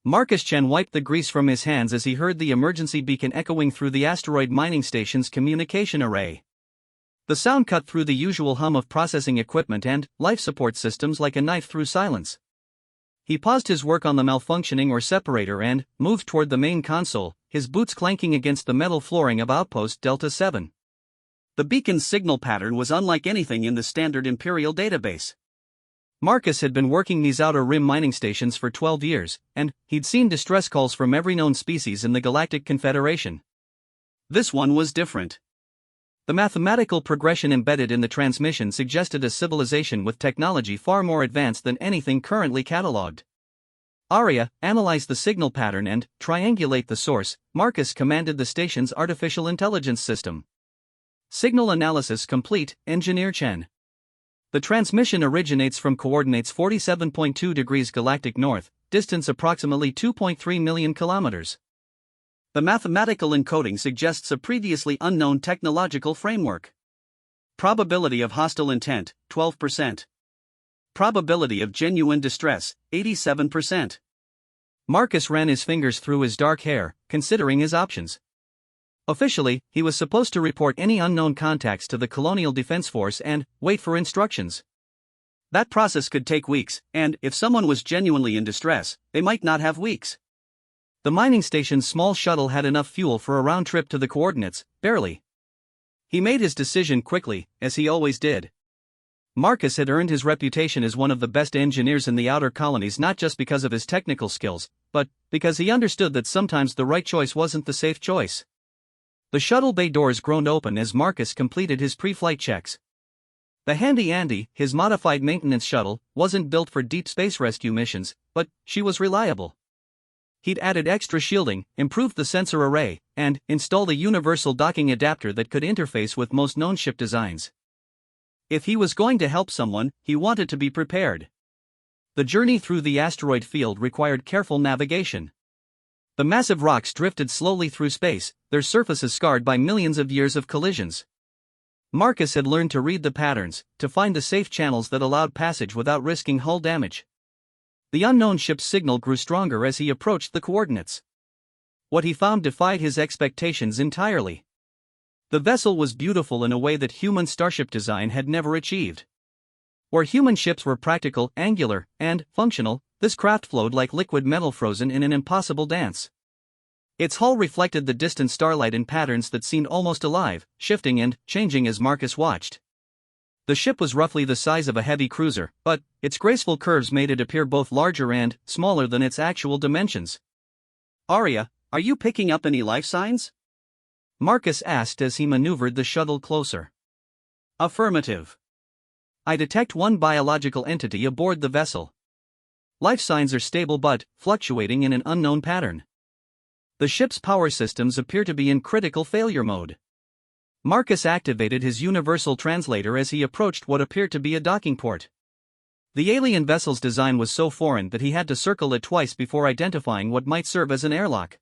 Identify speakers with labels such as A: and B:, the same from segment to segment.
A: Marcus Chen wiped the grease from his hands as he heard the emergency beacon echoing through the asteroid mining station's communication array. The sound cut through the usual hum of processing equipment and life support systems like a knife through silence. He paused his work on the malfunctioning or separator and moved toward the main console, his boots clanking against the metal flooring of Outpost Delta 7. The beacon's signal pattern was unlike anything in the standard Imperial database. Marcus had been working these outer rim mining stations for 12 years, and he'd seen distress calls from every known species in the Galactic Confederation. This one was different. The mathematical progression embedded in the transmission suggested a civilization with technology far more advanced than anything currently catalogued. Arya, analyze the signal pattern and triangulate the source, Marcus commanded the station's artificial intelligence system. Signal analysis complete, Engineer Chen. The transmission originates from coordinates 47.2 degrees galactic north, distance approximately 2.3 million kilometers. The mathematical encoding suggests a previously unknown technological framework. Probability of hostile intent, 12%. Probability of genuine distress, 87%. Marcus ran his fingers through his dark hair, considering his options. Officially, he was supposed to report any unknown contacts to the Colonial Defense Force and wait for instructions. That process could take weeks, and if someone was genuinely in distress, they might not have weeks. The mining station's small shuttle had enough fuel for a round trip to the coordinates, barely. He made his decision quickly, as he always did. Marcus had earned his reputation as one of the best engineers in the outer colonies not just because of his technical skills, but because he understood that sometimes the right choice wasn't the safe choice. The shuttle bay doors groaned open as Marcus completed his pre-flight checks. The Handy Andy, his modified maintenance shuttle, wasn't built for deep space rescue missions, but she was reliable. He'd added extra shielding, improved the sensor array, and installed a universal docking adapter that could interface with most known ship designs. If he was going to help someone, he wanted to be prepared. The journey through the asteroid field required careful navigation. The massive rocks drifted slowly through space, their surfaces scarred by millions of years of collisions. Marcus had learned to read the patterns, to find the safe channels that allowed passage without risking hull damage. The unknown ship's signal grew stronger as he approached the coordinates. What he found defied his expectations entirely. The vessel was beautiful in a way that human starship design had never achieved. Where human ships were practical, angular, and functional, this craft flowed like liquid metal frozen in an impossible dance. Its hull reflected the distant starlight in patterns that seemed almost alive, shifting and changing as Marcus watched. The ship was roughly the size of a heavy cruiser, but its graceful curves made it appear both larger and smaller than its actual dimensions. "Arya, are you picking up any life signs?" Marcus asked as he maneuvered the shuttle closer. "Affirmative. I detect one biological entity aboard the vessel. Life signs are stable but fluctuating in an unknown pattern. The ship's power systems appear to be in critical failure mode." Marcus activated his universal translator as he approached what appeared to be a docking port. The alien vessel's design was so foreign that he had to circle it twice before identifying what might serve as an airlock.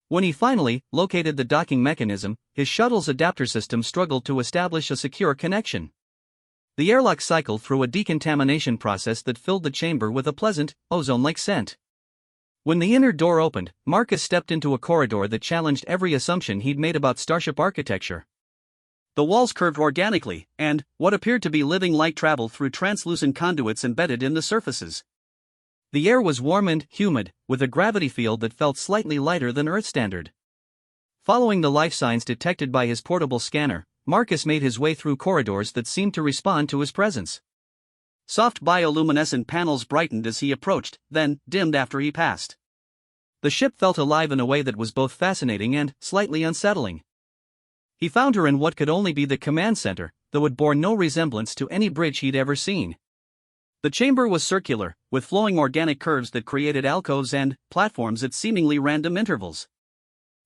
A: When he finally located the docking mechanism, his shuttle's adapter system struggled to establish a secure connection. The airlock cycled through a decontamination process that filled the chamber with a pleasant, ozone-like scent. When the inner door opened, Marcus stepped into a corridor that challenged every assumption he'd made about Starship architecture. The walls curved organically, and what appeared to be living light traveled through translucent conduits embedded in the surfaces. The air was warm and humid, with a gravity field that felt slightly lighter than Earth standard. Following the life signs detected by his portable scanner, Marcus made his way through corridors that seemed to respond to his presence. Soft bioluminescent panels brightened as he approached, then dimmed after he passed. The ship felt alive in a way that was both fascinating and slightly unsettling. He found her in what could only be the command center, though it bore no resemblance to any bridge he'd ever seen. The chamber was circular, with flowing organic curves that created alcoves and platforms at seemingly random intervals.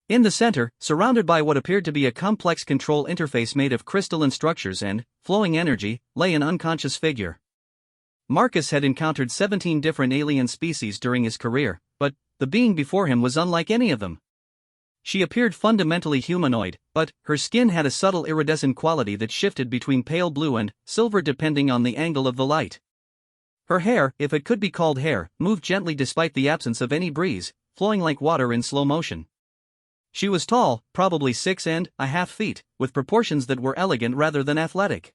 A: In the center, surrounded by what appeared to be a complex control interface made of crystalline structures and flowing energy, lay an unconscious figure. Marcus had encountered 17 different alien species during his career, but the being before him was unlike any of them. She appeared fundamentally humanoid, but her skin had a subtle iridescent quality that shifted between pale blue and silver depending on the angle of the light. Her hair, if it could be called hair, moved gently despite the absence of any breeze, flowing like water in slow motion. She was tall, probably 6.5 feet, with proportions that were elegant rather than athletic.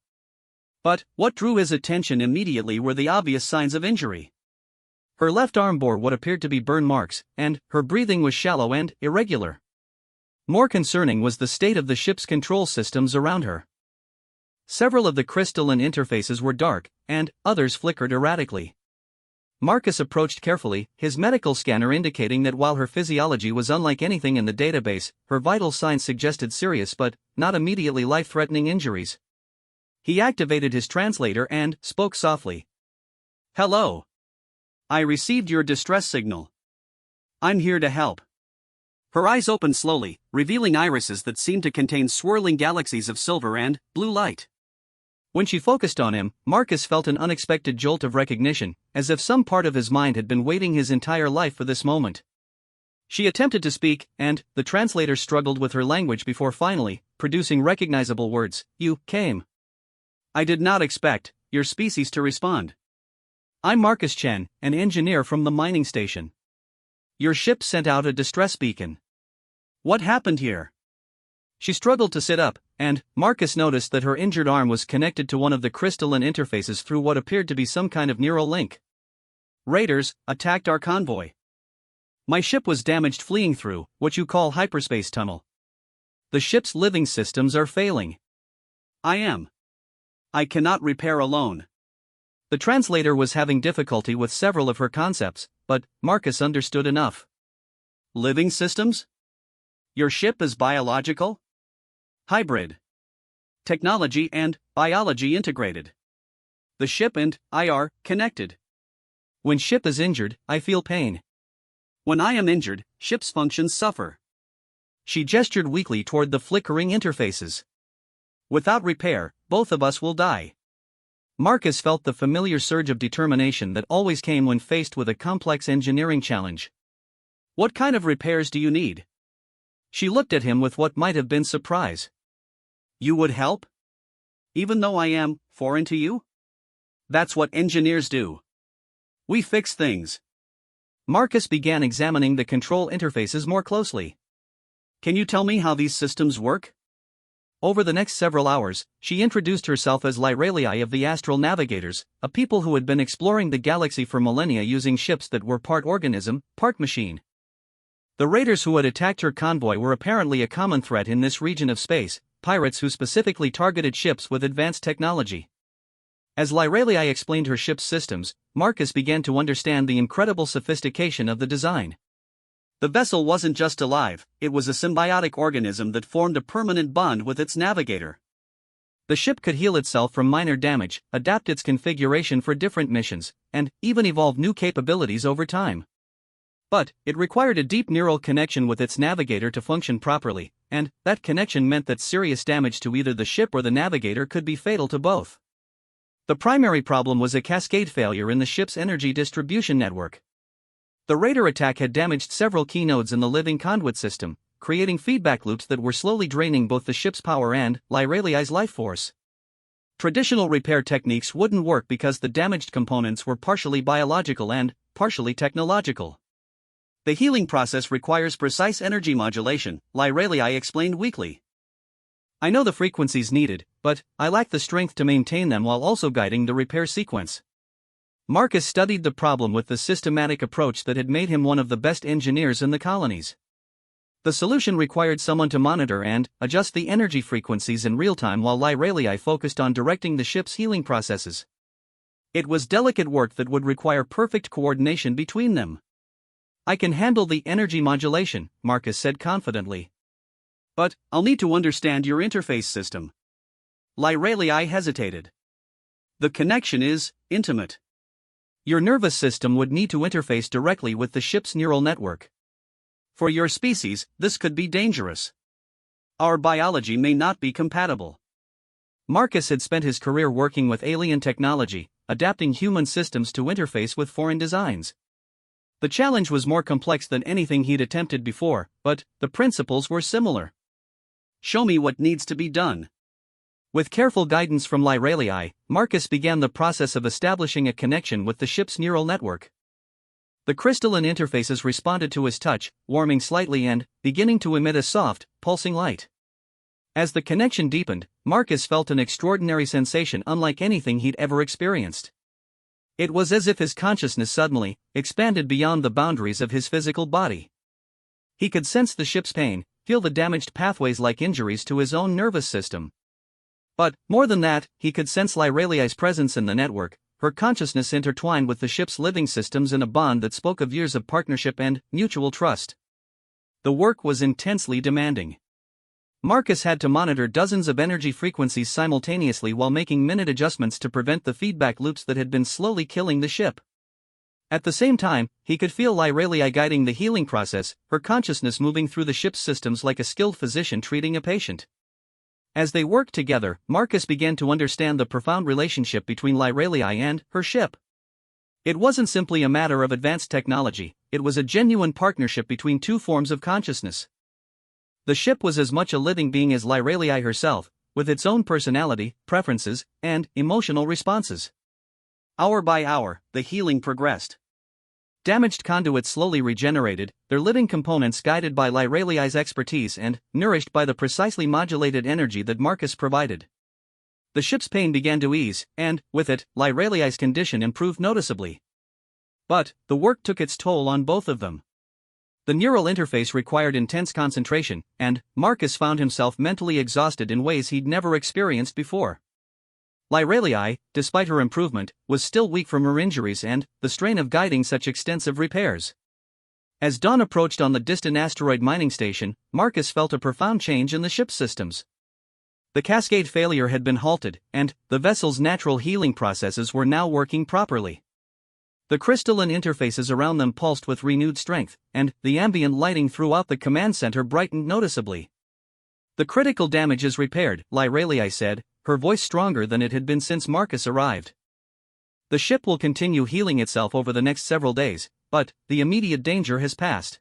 A: But what drew his attention immediately were the obvious signs of injury. Her left arm bore what appeared to be burn marks, and her breathing was shallow and irregular. More concerning was the state of the ship's control systems around her. Several of the crystalline interfaces were dark, and others flickered erratically. Marcus approached carefully, his medical scanner indicating that while her physiology was unlike anything in the database, her vital signs suggested serious but not immediately life-threatening injuries. He activated his translator and spoke softly. "Hello. I received your distress signal. I'm here to help." Her eyes opened slowly, revealing irises that seemed to contain swirling galaxies of silver and blue light. When she focused on him, Marcus felt an unexpected jolt of recognition, as if some part of his mind had been waiting his entire life for this moment. She attempted to speak, and the translator struggled with her language before finally producing recognizable words. "You came. I did not expect your species to respond. I'm Marcus Chen, an engineer from the mining station. Your ship sent out a distress beacon. What happened here?" She struggled to sit up, and Marcus noticed that her injured arm was connected to one of the crystalline interfaces through what appeared to be some kind of neural link. "Raiders attacked our convoy. My ship was damaged fleeing through what you call hyperspace tunnel. The ship's living systems are failing. I cannot repair alone." The translator was having difficulty with several of her concepts, but Marcus understood enough. "Living systems? Your ship is biological? Hybrid. Technology and biology integrated. The ship and I are connected. When ship is injured, I feel pain. When I am injured, ship's functions suffer." She gestured weakly toward the flickering interfaces. "Without repair, both of us will die." Marcus felt the familiar surge of determination that always came when faced with a complex engineering challenge. "What kind of repairs do you need?" She looked at him with what might have been surprise. "You would help? Even though I am foreign to you?" "That's what engineers do. We fix things." Marcus began examining the control interfaces more closely. "Can you tell me how these systems work?" Over the next several hours, she introduced herself as Lyralii of the Astral Navigators, a people who had been exploring the galaxy for millennia using ships that were part organism, part machine. The raiders who had attacked her convoy were apparently a common threat in this region of space, pirates who specifically targeted ships with advanced technology. As Lyralii explained her ship's systems, Marcus began to understand the incredible sophistication of the design. The vessel wasn't just alive, it was a symbiotic organism that formed a permanent bond with its navigator. The ship could heal itself from minor damage, adapt its configuration for different missions, and even evolve new capabilities over time. But it required a deep neural connection with its navigator to function properly, and that connection meant that serious damage to either the ship or the navigator could be fatal to both. The primary problem was a cascade failure in the ship's energy distribution network. The raider attack had damaged several key nodes in the living conduit system, creating feedback loops that were slowly draining both the ship's power and Lyralii's life force. Traditional repair techniques wouldn't work because the damaged components were partially biological and partially technological. The healing process requires precise energy modulation, Lyralii explained weakly. "I know the frequencies needed, but I lack the strength to maintain them while also guiding the repair sequence." Marcus studied the problem with the systematic approach that had made him one of the best engineers in the colonies. The solution required someone to monitor and adjust the energy frequencies in real time while Lyralii focused on directing the ship's healing processes. It was delicate work that would require perfect coordination between them. "I can handle the energy modulation," Marcus said confidently. "But I'll need to understand your interface system." Lyralii hesitated. "The connection is intimate. Your nervous system would need to interface directly with the ship's neural network. For your species, this could be dangerous. Our biology may not be compatible." Marcus had spent his career working with alien technology, adapting human systems to interface with foreign designs. The challenge was more complex than anything he'd attempted before, but the principles were similar. "Show me what needs to be done." With careful guidance from Lyralii, Marcus began the process of establishing a connection with the ship's neural network. The crystalline interfaces responded to his touch, warming slightly and beginning to emit a soft, pulsing light. As the connection deepened, Marcus felt an extraordinary sensation unlike anything he'd ever experienced. It was as if his consciousness suddenly expanded beyond the boundaries of his physical body. He could sense the ship's pain, feel the damaged pathways like injuries to his own nervous system. But, more than that, he could sense Lyralii's presence in the network, her consciousness intertwined with the ship's living systems in a bond that spoke of years of partnership and mutual trust. The work was intensely demanding. Marcus had to monitor dozens of energy frequencies simultaneously while making minute adjustments to prevent the feedback loops that had been slowly killing the ship. At the same time, he could feel Lyralii guiding the healing process, her consciousness moving through the ship's systems like a skilled physician treating a patient. As they worked together, Marcus began to understand the profound relationship between Lyralii and her ship. It wasn't simply a matter of advanced technology, it was a genuine partnership between two forms of consciousness. The ship was as much a living being as Lyralii herself, with its own personality, preferences, and emotional responses. Hour by hour, the healing progressed. Damaged conduits slowly regenerated, their living components guided by Lyralii's expertise and nourished by the precisely modulated energy that Marcus provided. The ship's pain began to ease, and, with it, Lyralii's condition improved noticeably. But, the work took its toll on both of them. The neural interface required intense concentration, and Marcus found himself mentally exhausted in ways he'd never experienced before. Lyralii, despite her improvement, was still weak from her injuries and the strain of guiding such extensive repairs. As dawn approached on the distant asteroid mining station, Marcus felt a profound change in the ship's systems. The cascade failure had been halted, and the vessel's natural healing processes were now working properly. The crystalline interfaces around them pulsed with renewed strength, and the ambient lighting throughout the command center brightened noticeably. The critical damage is repaired, Lyralii said, her voice stronger than it had been since Marcus arrived. The ship will continue healing itself over the next several days, but the immediate danger has passed.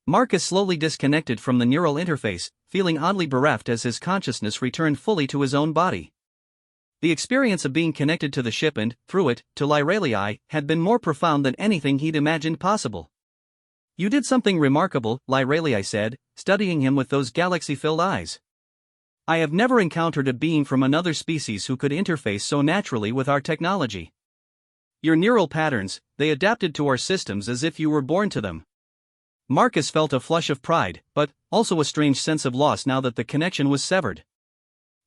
A: Marcus slowly disconnected from the neural interface, feeling oddly bereft as his consciousness returned fully to his own body. The experience of being connected to the ship and, through it, to Lyralii, had been more profound than anything he'd imagined possible. "You did something remarkable," Lyralii said, studying him with those galaxy-filled eyes. "I have never encountered a being from another species who could interface so naturally with our technology. Your neural patterns, they adapted to our systems as if you were born to them." Marcus felt a flush of pride, but also a strange sense of loss now that the connection was severed.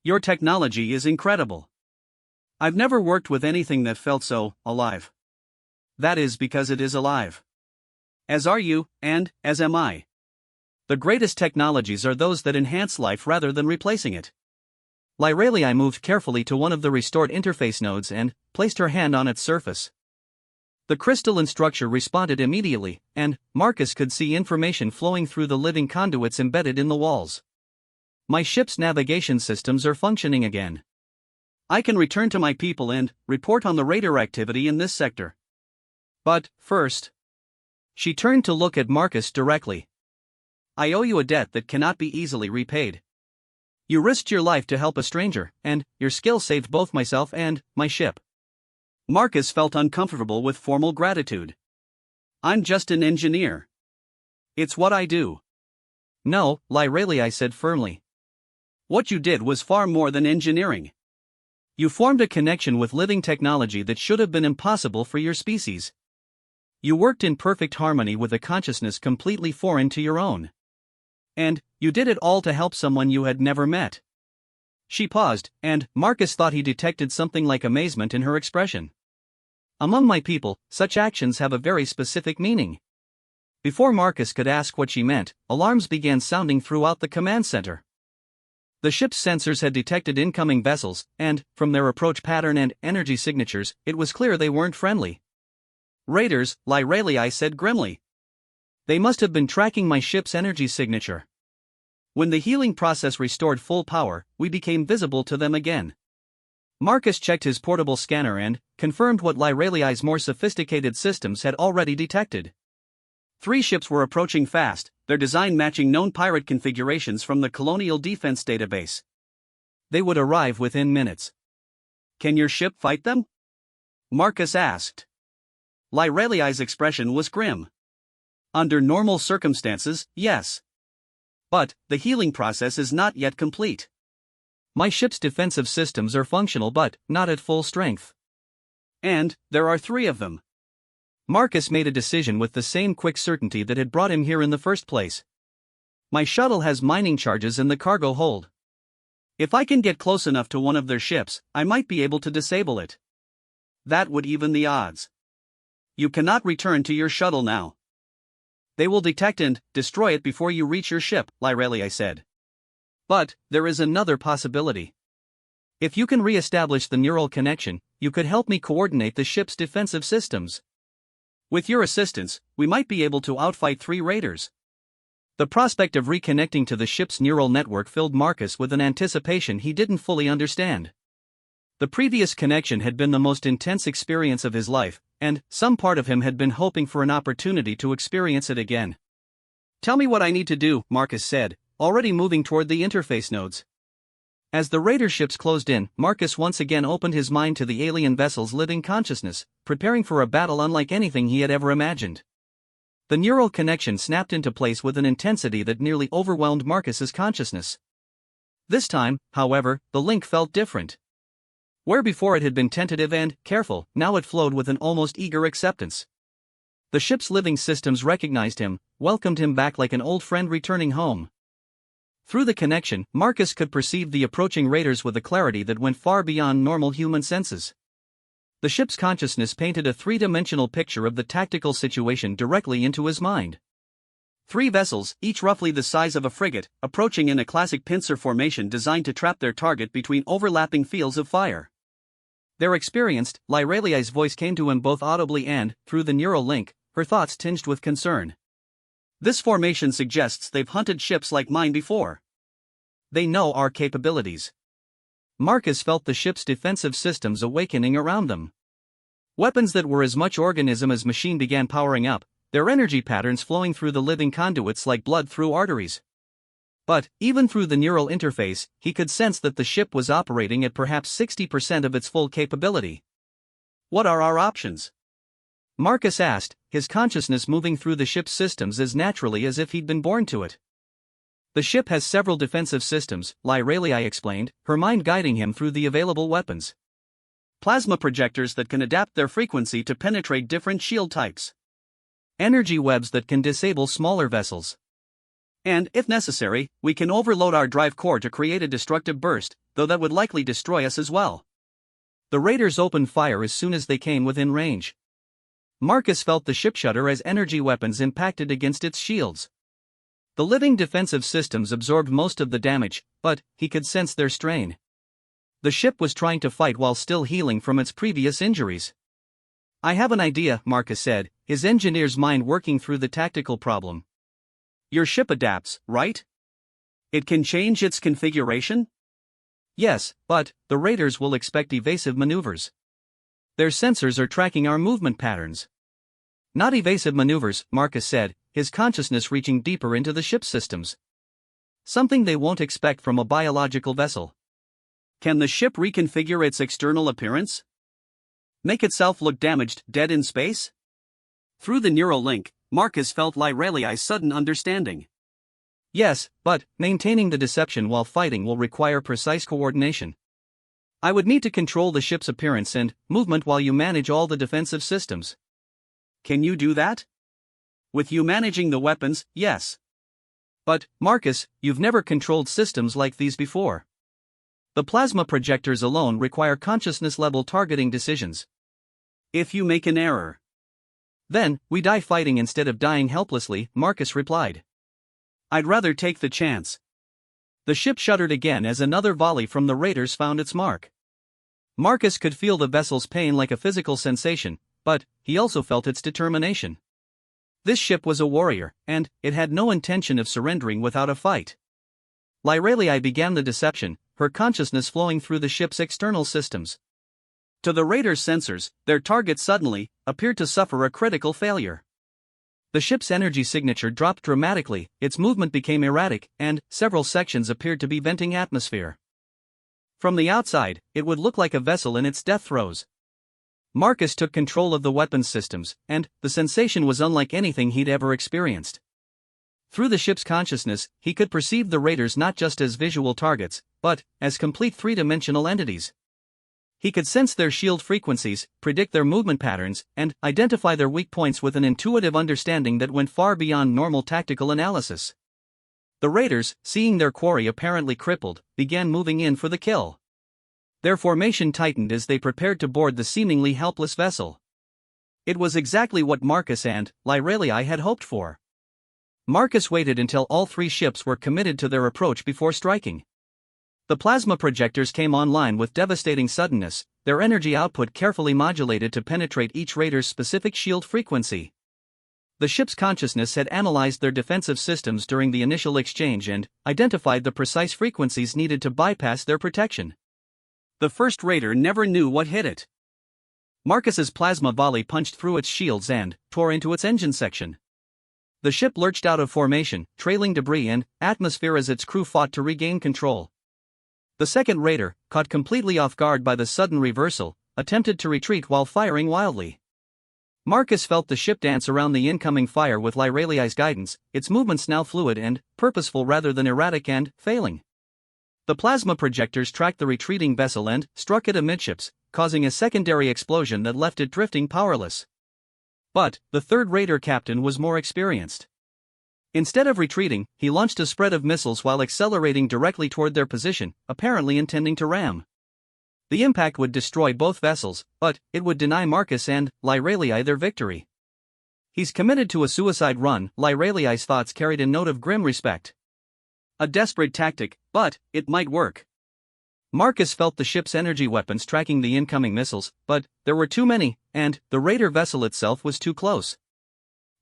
A: "Your technology is incredible. I've never worked with anything that felt so alive. That is because it is alive. As are you, and as am I. The greatest technologies are those that enhance life rather than replacing it." Lyralii moved carefully to one of the restored interface nodes and placed her hand on its surface. The crystalline structure responded immediately, and Marcus could see information flowing through the living conduits embedded in the walls. "My ship's navigation systems are functioning again. I can return to my people and report on the radar activity in this sector. But, first..." She turned to look at Marcus directly. "I owe you a debt that cannot be easily repaid. You risked your life to help a stranger, and your skill saved both myself and my ship." Marcus felt uncomfortable with formal gratitude. "I'm just an engineer. It's what I do." "No," Lyralii said firmly. "What you did was far more than engineering. You formed a connection with living technology that should have been impossible for your species. You worked in perfect harmony with a consciousness completely foreign to your own. And you did it all to help someone you had never met." She paused, and Marcus thought he detected something like amazement in her expression. "Among my people, such actions have a very specific meaning." Before Marcus could ask what she meant, alarms began sounding throughout the command center. The ship's sensors had detected incoming vessels, and, from their approach pattern and energy signatures, it was clear they weren't friendly. "Raiders," Lyralii said grimly. "They must have been tracking my ship's energy signature. When the healing process restored full power, we became visible to them again." Marcus checked his portable scanner and confirmed what Lyralii's more sophisticated systems had already detected. 3 ships were approaching fast, their design matching known pirate configurations from the Colonial Defense database. They would arrive within minutes. Can your ship fight them? Marcus asked. Lyreliai's expression was grim. Under normal circumstances, yes. But the healing process is not yet complete. My ship's defensive systems are functional but not at full strength. And there are 3 of them. Marcus made a decision with the same quick certainty that had brought him here in the first place. My shuttle has mining charges in the cargo hold. If I can get close enough to one of their ships, I might be able to disable it. That would even the odds. You cannot return to your shuttle now. They will detect and destroy it before you reach your ship, Lyreliai said. But there is another possibility. If you can re-establish the neural connection, you could help me coordinate the ship's defensive systems. With your assistance, we might be able to outfight 3 raiders. The prospect of reconnecting to the ship's neural network filled Marcus with an anticipation he didn't fully understand. The previous connection had been the most intense experience of his life, and some part of him had been hoping for an opportunity to experience it again. Tell me what I need to do, Marcus said, already moving toward the interface nodes. As the raider ships closed in, Marcus once again opened his mind to the alien vessel's living consciousness, preparing for a battle unlike anything he had ever imagined. The neural connection snapped into place with an intensity that nearly overwhelmed Marcus's consciousness. This time, however, the link felt different. Where before it had been tentative and careful, now it flowed with an almost eager acceptance. The ship's living systems recognized him, welcomed him back like an old friend returning home. Through the connection, Marcus could perceive the approaching raiders with a clarity that went far beyond normal human senses. The ship's consciousness painted a 3-dimensional picture of the tactical situation directly into his mind. 3 vessels, each roughly the size of a frigate, approaching in a classic pincer formation designed to trap their target between overlapping fields of fire. Their experienced, Lyreliai's voice came to him both audibly and, through the neural link, her thoughts tinged with concern. This formation suggests they've hunted ships like mine before. They know our capabilities. Marcus felt the ship's defensive systems awakening around them. Weapons that were as much organism as machine began powering up, their energy patterns flowing through the living conduits like blood through arteries. But, even through the neural interface, he could sense that the ship was operating at perhaps 60% of its full capability. What are our options? Marcus asked, his consciousness moving through the ship's systems as naturally as if he'd been born to it. The ship has several defensive systems, Lyreliai explained, her mind guiding him through the available weapons. Plasma projectors that can adapt their frequency to penetrate different shield types. Energy webs that can disable smaller vessels. And, if necessary, we can overload our drive core to create a destructive burst, though that would likely destroy us as well. The raiders opened fire as soon as they came within range. Marcus felt the ship shudder as energy weapons impacted against its shields. The living defensive systems absorbed most of the damage, but he could sense their strain. The ship was trying to fight while still healing from its previous injuries. I have an idea, Marcus said, his engineer's mind working through the tactical problem. Your ship adapts, right? It can change its configuration? Yes, but the raiders will expect evasive maneuvers. Their sensors are tracking our movement patterns. Not evasive maneuvers, Marcus said, his consciousness reaching deeper into the ship's systems. Something they won't expect from a biological vessel. Can the ship reconfigure its external appearance? Make itself look damaged, dead in space? Through the neural link, Marcus felt Lyreliai's sudden understanding. Yes, but maintaining the deception while fighting will require precise coordination. I would need to control the ship's appearance and movement while you manage all the defensive systems. Can you do that? With you managing the weapons, yes. But, Marcus, you've never controlled systems like these before. The plasma projectors alone require consciousness-level targeting decisions. If you make an error, then we die fighting instead of dying helplessly, Marcus replied. I'd rather take the chance. The ship shuddered again as another volley from the raiders found its mark. Marcus could feel the vessel's pain like a physical sensation, but he also felt its determination. This ship was a warrior, and it had no intention of surrendering without a fight. Lyreliai began the deception, her consciousness flowing through the ship's external systems. To the raiders' sensors, their target suddenly appeared to suffer a critical failure. The ship's energy signature dropped dramatically, its movement became erratic, and several sections appeared to be venting atmosphere. From the outside, it would look like a vessel in its death throes. Marcus took control of the weapons systems, and the sensation was unlike anything he'd ever experienced. Through the ship's consciousness, he could perceive the raiders not just as visual targets, but as complete three-dimensional entities. He could sense their shield frequencies, predict their movement patterns, and identify their weak points with an intuitive understanding that went far beyond normal tactical analysis. The raiders, seeing their quarry apparently crippled, began moving in for the kill. Their formation tightened as they prepared to board the seemingly helpless vessel. It was exactly what Marcus and Lyralii had hoped for. Marcus waited until all three ships were committed to their approach before striking. The plasma projectors came online with devastating suddenness, their energy output carefully modulated to penetrate each raider's specific shield frequency. The ship's consciousness had analyzed their defensive systems during the initial exchange and identified the precise frequencies needed to bypass their protection. The first raider never knew what hit it. Marcus's plasma volley punched through its shields and tore into its engine section. The ship lurched out of formation, trailing debris and atmosphere as its crew fought to regain control. The second raider, caught completely off guard by the sudden reversal, attempted to retreat while firing wildly. Marcus felt the ship dance around the incoming fire with Lyralii's guidance, its movements now fluid and purposeful rather than erratic and failing. The plasma projectors tracked the retreating vessel and struck it amidships, causing a secondary explosion that left it drifting powerless. But the third raider captain was more experienced. Instead of retreating, he launched a spread of missiles while accelerating directly toward their position, apparently intending to ram. The impact would destroy both vessels, but it would deny Marcus and Lyralii their victory. He's committed to a suicide run, Lyralii's thoughts carried a note of grim respect. A desperate tactic, but it might work. Marcus felt the ship's energy weapons tracking the incoming missiles, but there were too many, and the raider vessel itself was too close.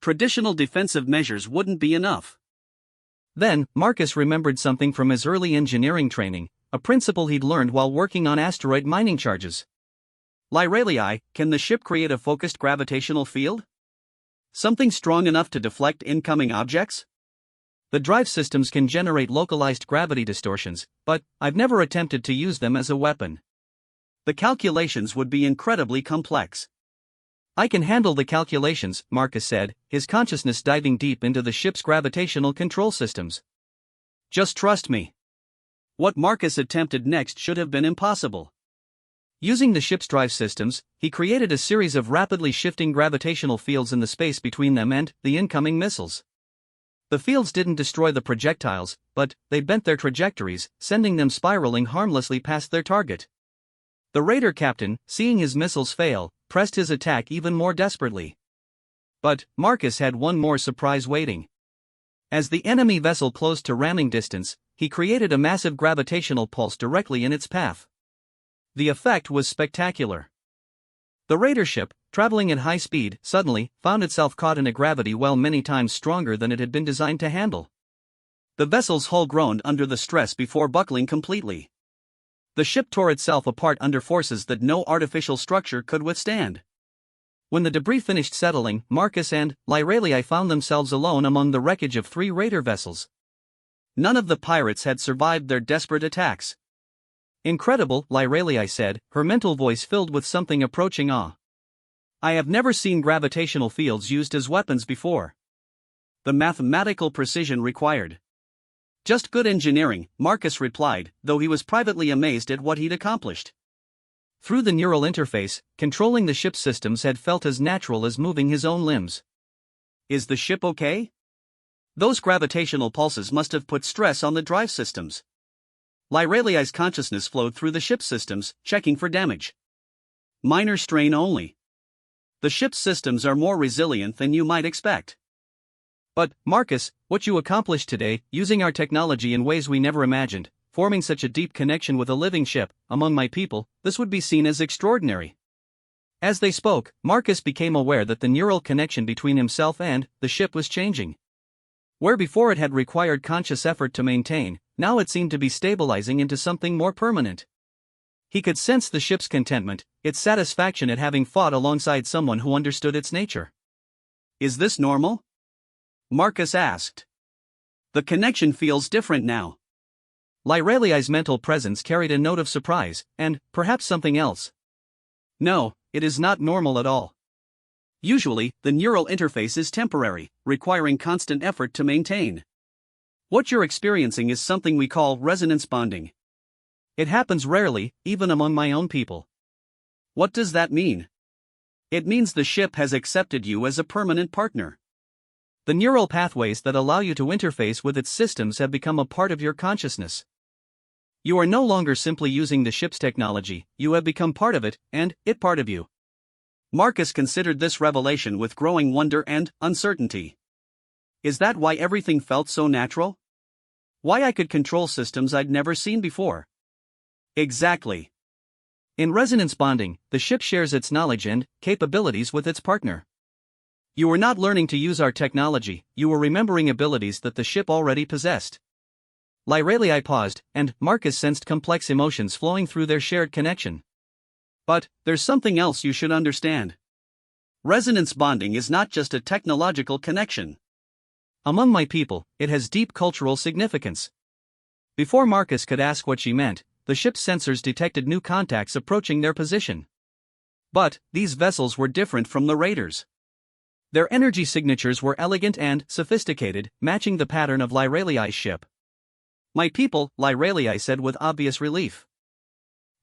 A: Traditional defensive measures wouldn't be enough. Then, Marcus remembered something from his early engineering training, a principle he'd learned while working on asteroid mining charges. Lyralii, can the ship create a focused gravitational field? Something strong enough to deflect incoming objects? The drive systems can generate localized gravity distortions, but I've never attempted to use them as a weapon. The calculations would be incredibly complex. I can handle the calculations, Marcus said, his consciousness diving deep into the ship's gravitational control systems. Just trust me. What Marcus attempted next should have been impossible. Using the ship's drive systems, he created a series of rapidly shifting gravitational fields in the space between them and the incoming missiles. The fields didn't destroy the projectiles, but they bent their trajectories, sending them spiraling harmlessly past their target. The raider captain, seeing his missiles fail, pressed his attack even more desperately. But Marcus had one more surprise waiting. As the enemy vessel closed to ramming distance, he created a massive gravitational pulse directly in its path. The effect was spectacular. The raider ship, traveling at high speed, suddenly found itself caught in a gravity well many times stronger than it had been designed to handle. The vessel's hull groaned under the stress before buckling completely. The ship tore itself apart under forces that no artificial structure could withstand. When the debris finished settling, Marcus and Lyralii found themselves alone among the wreckage of 3 raider vessels. None of the pirates had survived their desperate attacks. Incredible, Lyralii said, her mental voice filled with something approaching awe. I have never seen gravitational fields used as weapons before. The mathematical precision required. Just good engineering, Marcus replied, though he was privately amazed at what he'd accomplished. Through the neural interface, controlling the ship's systems had felt as natural as moving his own limbs. Is the ship okay? Those gravitational pulses must have put stress on the drive systems. Lyralii's consciousness flowed through the ship's systems, checking for damage. Minor strain only. The ship's systems are more resilient than you might expect. But, Marcus, what you accomplished today, using our technology in ways we never imagined, forming such a deep connection with a living ship, among my people, this would be seen as extraordinary. As they spoke, Marcus became aware that the neural connection between himself and the ship was changing. Where before it had required conscious effort to maintain, now it seemed to be stabilizing into something more permanent. He could sense the ship's contentment, its satisfaction at having fought alongside someone who understood its nature. Is this normal? Marcus asked. The connection feels different now. Lyreliai's mental presence carried a note of surprise, and, perhaps something else. No, it is not normal at all. Usually, the neural interface is temporary, requiring constant effort to maintain. What you're experiencing is something we call resonance bonding. It happens rarely, even among my own people. What does that mean? It means the ship has accepted you as a permanent partner. The neural pathways that allow you to interface with its systems have become a part of your consciousness. You are no longer simply using the ship's technology, you have become part of it, and it part of you. Marcus considered this revelation with growing wonder and uncertainty. Is that why everything felt so natural? Why I could control systems I'd never seen before? Exactly. In resonance bonding, the ship shares its knowledge and capabilities with its partner. You were not learning to use our technology, you were remembering abilities that the ship already possessed. Lyreliai paused, and Marcus sensed complex emotions flowing through their shared connection. But, there's something else you should understand. Resonance bonding is not just a technological connection. Among my people, it has deep cultural significance. Before Marcus could ask what she meant, the ship's sensors detected new contacts approaching their position. But, these vessels were different from the raiders. Their energy signatures were elegant and sophisticated, matching the pattern of Lyreliai's ship. My people, Lyreliai said with obvious relief.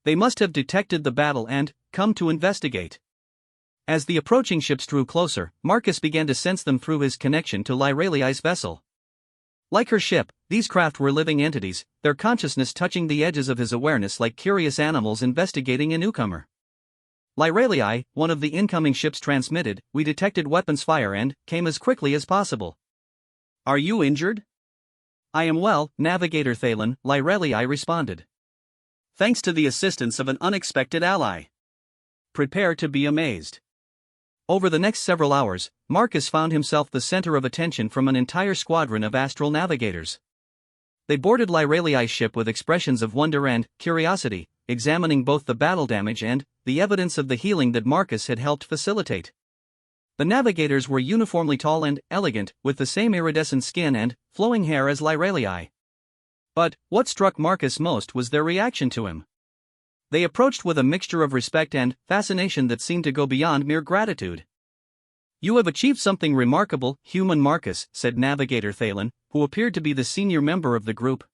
A: They must have detected the battle and come to investigate. As the approaching ships drew closer, Marcus began to sense them through his connection to Lyreliai's vessel. Like her ship, these craft were living entities, their consciousness touching the edges of his awareness like curious animals investigating a newcomer. Lyreliai, one of the incoming ships transmitted, we detected weapons fire and came as quickly as possible. Are you injured? I am well, Navigator Thalen, Lyreliai responded. Thanks to the assistance of an unexpected ally. Prepare to be amazed. Over the next several hours, Marcus found himself the center of attention from an entire squadron of astral navigators. They boarded Lyreliai's ship with expressions of wonder and curiosity, examining both the battle damage and the evidence of the healing that Marcus had helped facilitate. The navigators were uniformly tall and elegant, with the same iridescent skin and flowing hair as Lyreliai. But what struck Marcus most was their reaction to him. They approached with a mixture of respect and fascination that seemed to go beyond mere gratitude. You have achieved something remarkable, human Marcus, said Navigator Thalen, who appeared to be the senior member of the group.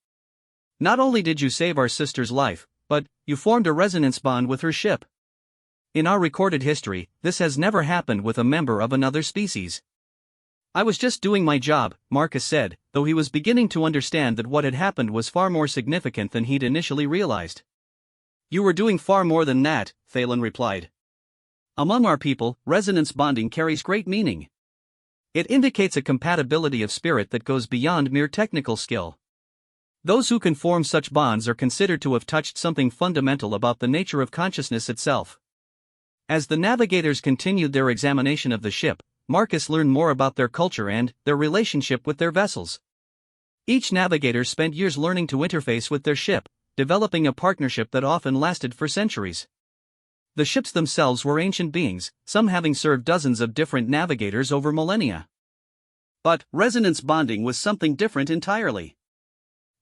A: Not only did you save our sister's life, but you formed a resonance bond with her ship. In our recorded history, this has never happened with a member of another species. I was just doing my job, Marcus said, though he was beginning to understand that what had happened was far more significant than he'd initially realized. You were doing far more than that, Thalen replied. Among our people, resonance bonding carries great meaning. It indicates a compatibility of spirit that goes beyond mere technical skill. Those who can form such bonds are considered to have touched something fundamental about the nature of consciousness itself. As the navigators continued their examination of the ship, Marcus learned more about their culture and their relationship with their vessels. Each navigator spent years learning to interface with their ship, developing a partnership that often lasted for centuries. The ships themselves were ancient beings, some having served dozens of different navigators over millennia. But resonance bonding was something different entirely.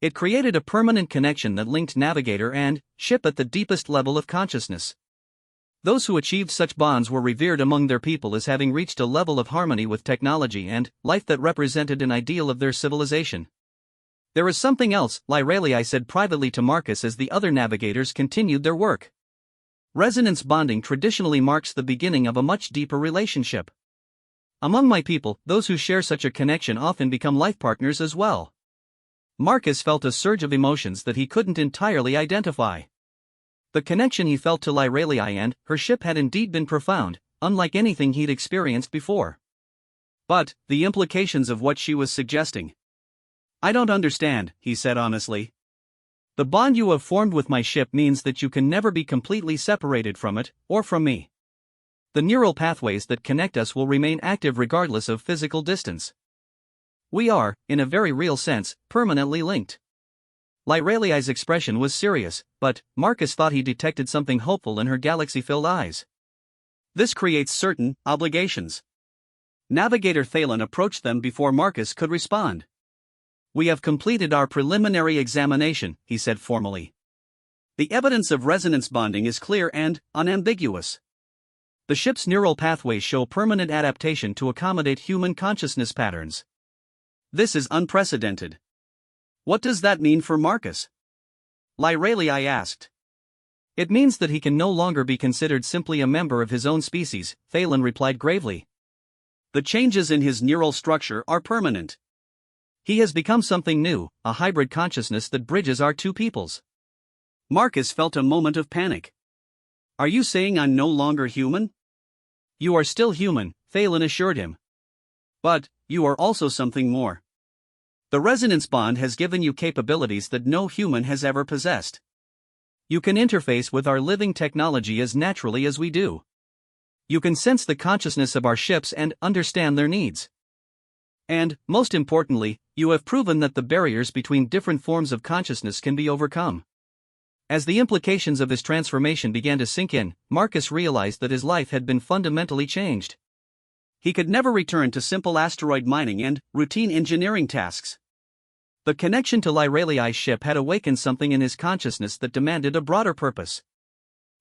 A: It created a permanent connection that linked navigator and ship at the deepest level of consciousness. Those who achieved such bonds were revered among their people as having reached a level of harmony with technology and life that represented an ideal of their civilization. There is something else, Lyreliai said privately to Marcus as the other navigators continued their work. Resonance bonding traditionally marks the beginning of a much deeper relationship. Among my people, those who share such a connection often become life partners as well. Marcus felt a surge of emotions that he couldn't entirely identify. The connection he felt to Lyreliai and her ship had indeed been profound, unlike anything he'd experienced before. But, the implications of what she was suggesting. I don't understand, he said honestly. The bond you have formed with my ship means that you can never be completely separated from it, or from me. The neural pathways that connect us will remain active regardless of physical distance. We are, in a very real sense, permanently linked. Lyreliai's expression was serious, but Marcus thought he detected something hopeful in her galaxy-filled eyes. This creates certain obligations. Navigator Thalen approached them before Marcus could respond. "We have completed our preliminary examination," he said formally. "The evidence of resonance bonding is clear and unambiguous. The ship's neural pathways show permanent adaptation to accommodate human consciousness patterns. This is unprecedented." "What does that mean for Marcus?" Lyralii asked. "It means that he can no longer be considered simply a member of his own species," Thalen replied gravely. "The changes in his neural structure are permanent. He has become something new, a hybrid consciousness that bridges our two peoples." Marcus felt a moment of panic. "Are you saying I'm no longer human?" "You are still human," Thalen assured him. "But you are also something more. The resonance bond has given you capabilities that no human has ever possessed. You can interface with our living technology as naturally as we do. You can sense the consciousness of our ships and understand their needs. And, most importantly, you have proven that the barriers between different forms of consciousness can be overcome." As the implications of his transformation began to sink in, Marcus realized that his life had been fundamentally changed. He could never return to simple asteroid mining and routine engineering tasks. The connection to Lyralii's ship had awakened something in his consciousness that demanded a broader purpose.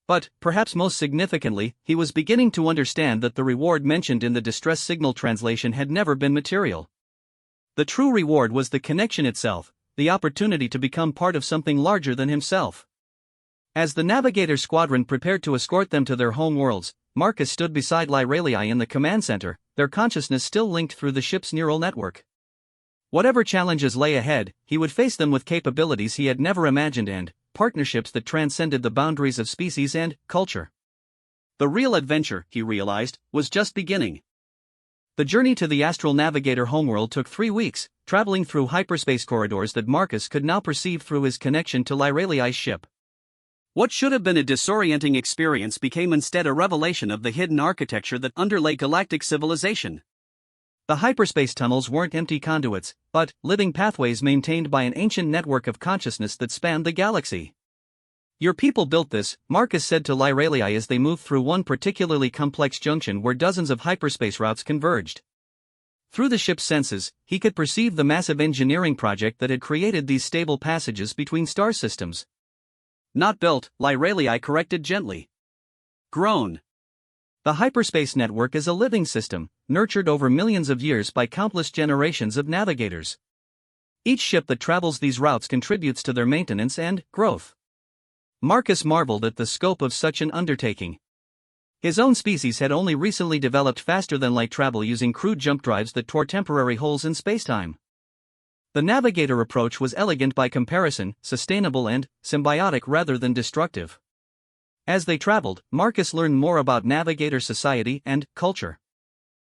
A: But, perhaps most significantly, he was beginning to understand that the reward mentioned in the distress signal translation had never been material. The true reward was the connection itself, the opportunity to become part of something larger than himself. As the Navigator Squadron prepared to escort them to their home worlds, Marcus stood beside Lyralii in the command center, their consciousness still linked through the ship's neural network. Whatever challenges lay ahead, he would face them with capabilities he had never imagined and partnerships that transcended the boundaries of species and culture. The real adventure, he realized, was just beginning. The journey to the Astral Navigator homeworld took 3 weeks, traveling through hyperspace corridors that Marcus could now perceive through his connection to Lyralii's ship. What should have been a disorienting experience became instead a revelation of the hidden architecture that underlay galactic civilization. The hyperspace tunnels weren't empty conduits, but living pathways maintained by an ancient network of consciousness that spanned the galaxy. "Your people built this," Marcus said to Lyralii as they moved through one particularly complex junction where dozens of hyperspace routes converged. Through the ship's senses, he could perceive the massive engineering project that had created these stable passages between star systems. "Not built," Lyralii corrected gently. "Grown. The hyperspace network is a living system, nurtured over millions of years by countless generations of navigators. Each ship that travels these routes contributes to their maintenance and growth." Marcus marveled at the scope of such an undertaking. His own species had only recently developed faster-than-light travel using crude jump drives that tore temporary holes in spacetime. The Navigator approach was elegant by comparison, sustainable and symbiotic rather than destructive. As they traveled, Marcus learned more about Navigator society and culture.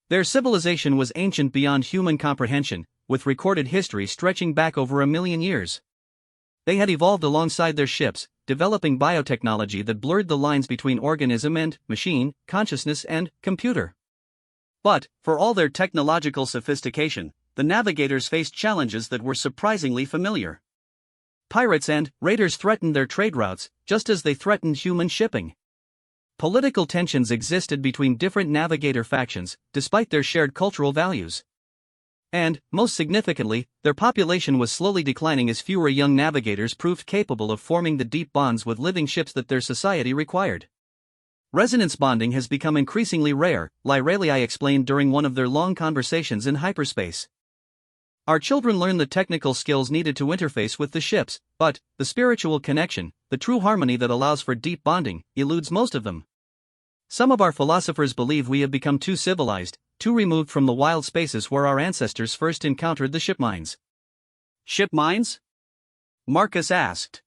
A: Their civilization was ancient beyond human comprehension, with recorded history stretching back over 1,000,000 years. They had evolved alongside their ships, developing biotechnology that blurred the lines between organism and machine, consciousness and computer. But, for all their technological sophistication, the Navigators faced challenges that were surprisingly familiar. Pirates and raiders threatened their trade routes, just as they threatened human shipping. Political tensions existed between different Navigator factions, despite their shared cultural values. And, most significantly, their population was slowly declining as fewer young navigators proved capable of forming the deep bonds with living ships that their society required. "Resonance bonding has become increasingly rare," Lyralii explained during one of their long conversations in hyperspace. "Our children learn the technical skills needed to interface with the ships, but the spiritual connection, the true harmony that allows for deep bonding, eludes most of them. Some of our philosophers believe we have become too civilized, too removed from the wild spaces where our ancestors first encountered the ship minds." "Ship minds?" Marcus asked.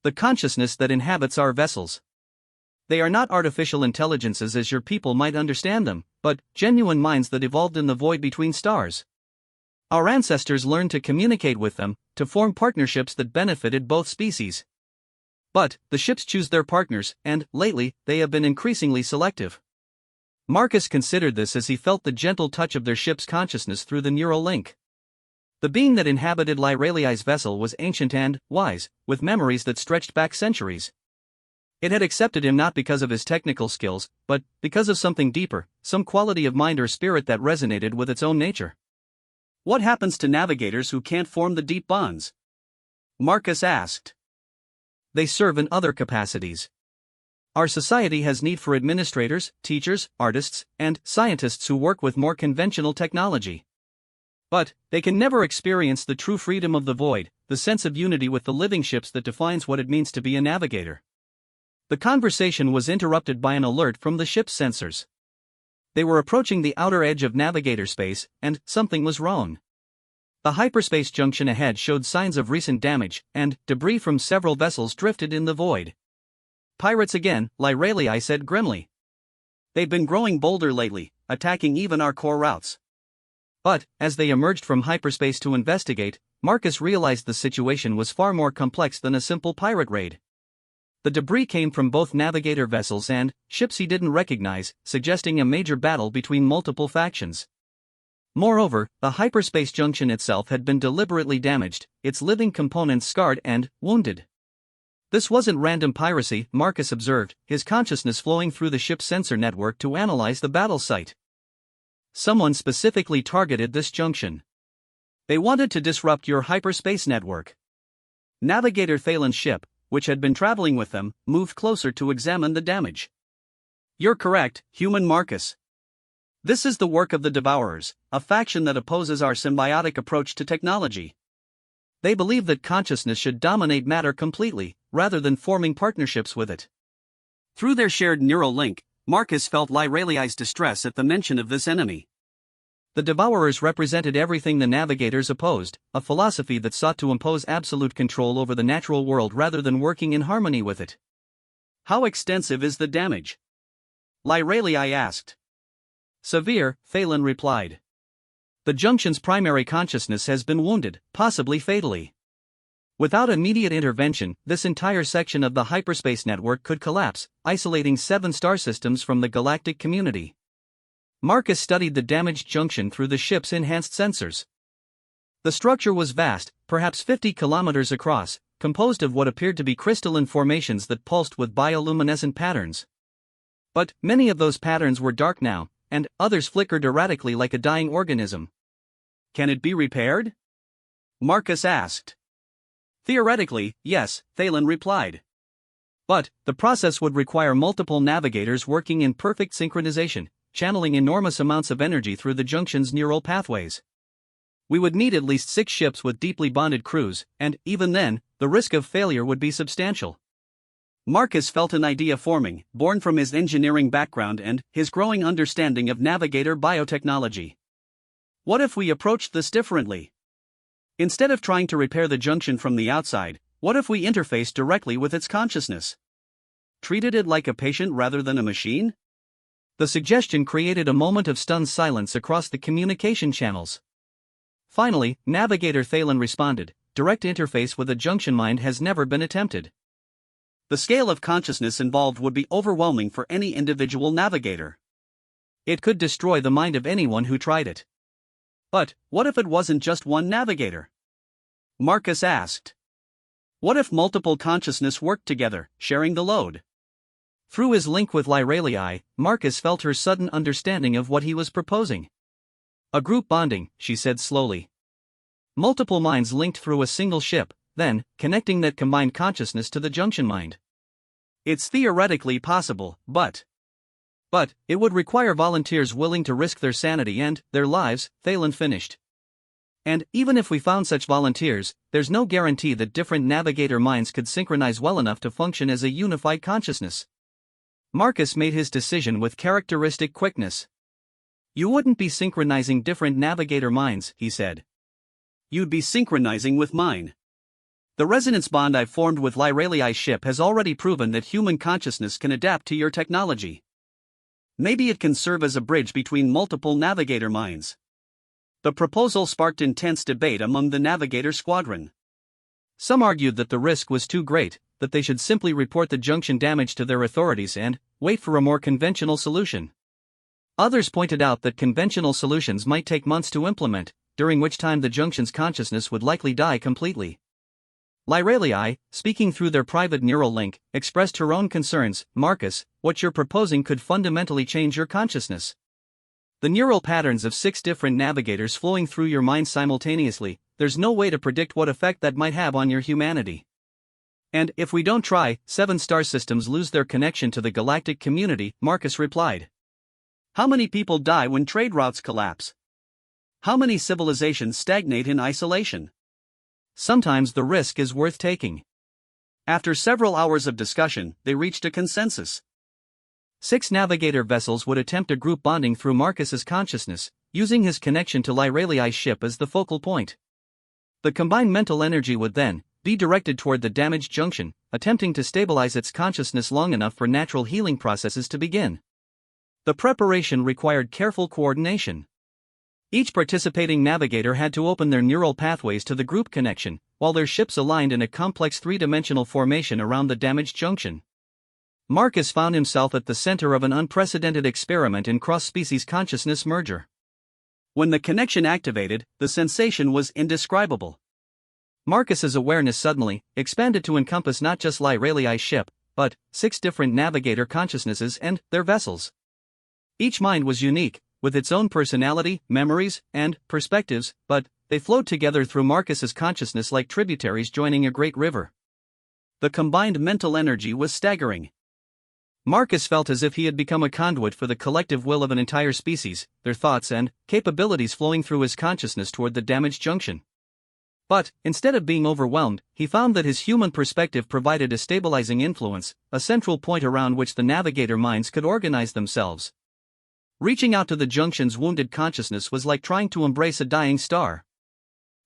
A: "The consciousness that inhabits our vessels. They are not artificial intelligences as your people might understand them, but genuine minds that evolved in the void between stars. Our ancestors learned to communicate with them, to form partnerships that benefited both species. But the ships choose their partners, and, lately, they have been increasingly selective." Marcus considered this as he felt the gentle touch of their ship's consciousness through the neural link. The being that inhabited Lyralii's vessel was ancient and wise, with memories that stretched back centuries. It had accepted him not because of his technical skills, but because of something deeper, some quality of mind or spirit that resonated with its own nature. What happens to navigators who can't form the deep bonds? Marcus asked. They serve in other capacities. Our society has need for administrators, teachers, artists, and scientists who work with more conventional technology. But they can never experience the true freedom of the void, the sense of unity with the living ships that defines what it means to be a navigator. The conversation was interrupted by an alert from the ship's sensors. They were approaching the outer edge of navigator space, and something was wrong. The hyperspace junction ahead showed signs of recent damage, and debris from several vessels drifted in the void. Pirates again, Lyralii said grimly. They've been growing bolder lately, attacking even our core routes. But, as they emerged from hyperspace to investigate, Marcus realized the situation was far more complex than a simple pirate raid. The debris came from both navigator vessels and ships he didn't recognize, suggesting a major battle between multiple factions. Moreover, the hyperspace junction itself had been deliberately damaged, its living components scarred and wounded. This wasn't random piracy, Marcus observed, his consciousness flowing through the ship's sensor network to analyze the battle site. Someone specifically targeted this junction. They wanted to disrupt your hyperspace network. Navigator Thalen's ship, which had been traveling with them, moved closer to examine the damage. You're correct, human Marcus. This is the work of the Devourers, a faction that opposes our symbiotic approach to technology. They believe that consciousness should dominate matter completely, rather than forming partnerships with it. Through their shared neural link, Marcus felt Lyralii's distress at the mention of this enemy. The Devourers represented everything the navigators opposed, a philosophy that sought to impose absolute control over the natural world rather than working in harmony with it. How extensive is the damage? Lyralii asked. Severe, Thalen replied. The junction's primary consciousness has been wounded, possibly fatally. Without immediate intervention, this entire section of the hyperspace network could collapse, isolating 7 star systems from the galactic community. Marcus studied the damaged junction through the ship's enhanced sensors. The structure was vast, perhaps 50 kilometers across, composed of what appeared to be crystalline formations that pulsed with bioluminescent patterns. But many of those patterns were dark now, and others flickered erratically like a dying organism. Can it be repaired? Marcus asked. Theoretically, yes, Thalen replied. But the process would require multiple navigators working in perfect synchronization, channeling enormous amounts of energy through the junction's neural pathways. We would need at least 6 ships with deeply bonded crews, and even then, the risk of failure would be substantial. Marcus felt an idea forming, born from his engineering background and his growing understanding of navigator biotechnology. What if we approached this differently? Instead of trying to repair the junction from the outside, what if we interfaced directly with its consciousness? Treated it like a patient rather than a machine? The suggestion created a moment of stunned silence across the communication channels. Finally, Navigator Thalen responded, direct interface with a junction mind has never been attempted. The scale of consciousness involved would be overwhelming for any individual navigator. It could destroy the mind of anyone who tried it. But, what if it wasn't just one navigator? Marcus asked. What if multiple consciousness worked together, sharing the load? Through his link with Lyralii, Marcus felt her sudden understanding of what he was proposing. A group bonding, she said slowly. Multiple minds linked through a single ship, then, connecting that combined consciousness to the junction mind. It's theoretically possible, but it would require volunteers willing to risk their sanity and their lives, Thalen finished. And even if we found such volunteers, there's no guarantee that different navigator minds could synchronize well enough to function as a unified consciousness. Marcus made his decision with characteristic quickness. You wouldn't be synchronizing different navigator minds, he said. You'd be synchronizing with mine. The resonance bond I've formed with Lyralii's ship has already proven that human consciousness can adapt to your technology. Maybe it can serve as a bridge between multiple navigator minds. The proposal sparked intense debate among the navigator squadron. Some argued that the risk was too great, that they should simply report the junction damage to their authorities and wait for a more conventional solution. Others pointed out that conventional solutions might take months to implement, during which time the junction's consciousness would likely die completely. Lyralii, speaking through their private neural link, expressed her own concerns. Marcus, what you're proposing could fundamentally change your consciousness. The neural patterns of 6 different navigators flowing through your mind simultaneously, there's no way to predict what effect that might have on your humanity. And if we don't try, 7 star systems lose their connection to the galactic community, Marcus replied. How many people die when trade routes collapse? How many civilizations stagnate in isolation? Sometimes the risk is worth taking. After several hours of discussion, they reached a consensus. 6 navigator vessels would attempt a group bonding through Marcus's consciousness, using his connection to Lyraliai's ship as the focal point. The combined mental energy would then be directed toward the damaged junction, attempting to stabilize its consciousness long enough for natural healing processes to begin. The preparation required careful coordination. Each participating navigator had to open their neural pathways to the group connection, while their ships aligned in a complex 3-dimensional formation around the damaged junction. Marcus found himself at the center of an unprecedented experiment in cross-species consciousness merger. When the connection activated, the sensation was indescribable. Marcus's awareness suddenly expanded to encompass not just Lyraliai's ship, but 6 different navigator consciousnesses and their vessels. Each mind was unique, with its own personality, memories, and perspectives, but they flowed together through Marcus's consciousness like tributaries joining a great river. The combined mental energy was staggering. Marcus felt as if he had become a conduit for the collective will of an entire species, their thoughts and capabilities flowing through his consciousness toward the damaged junction. But, instead of being overwhelmed, he found that his human perspective provided a stabilizing influence, a central point around which the navigator minds could organize themselves. Reaching out to the junction's wounded consciousness was like trying to embrace a dying star.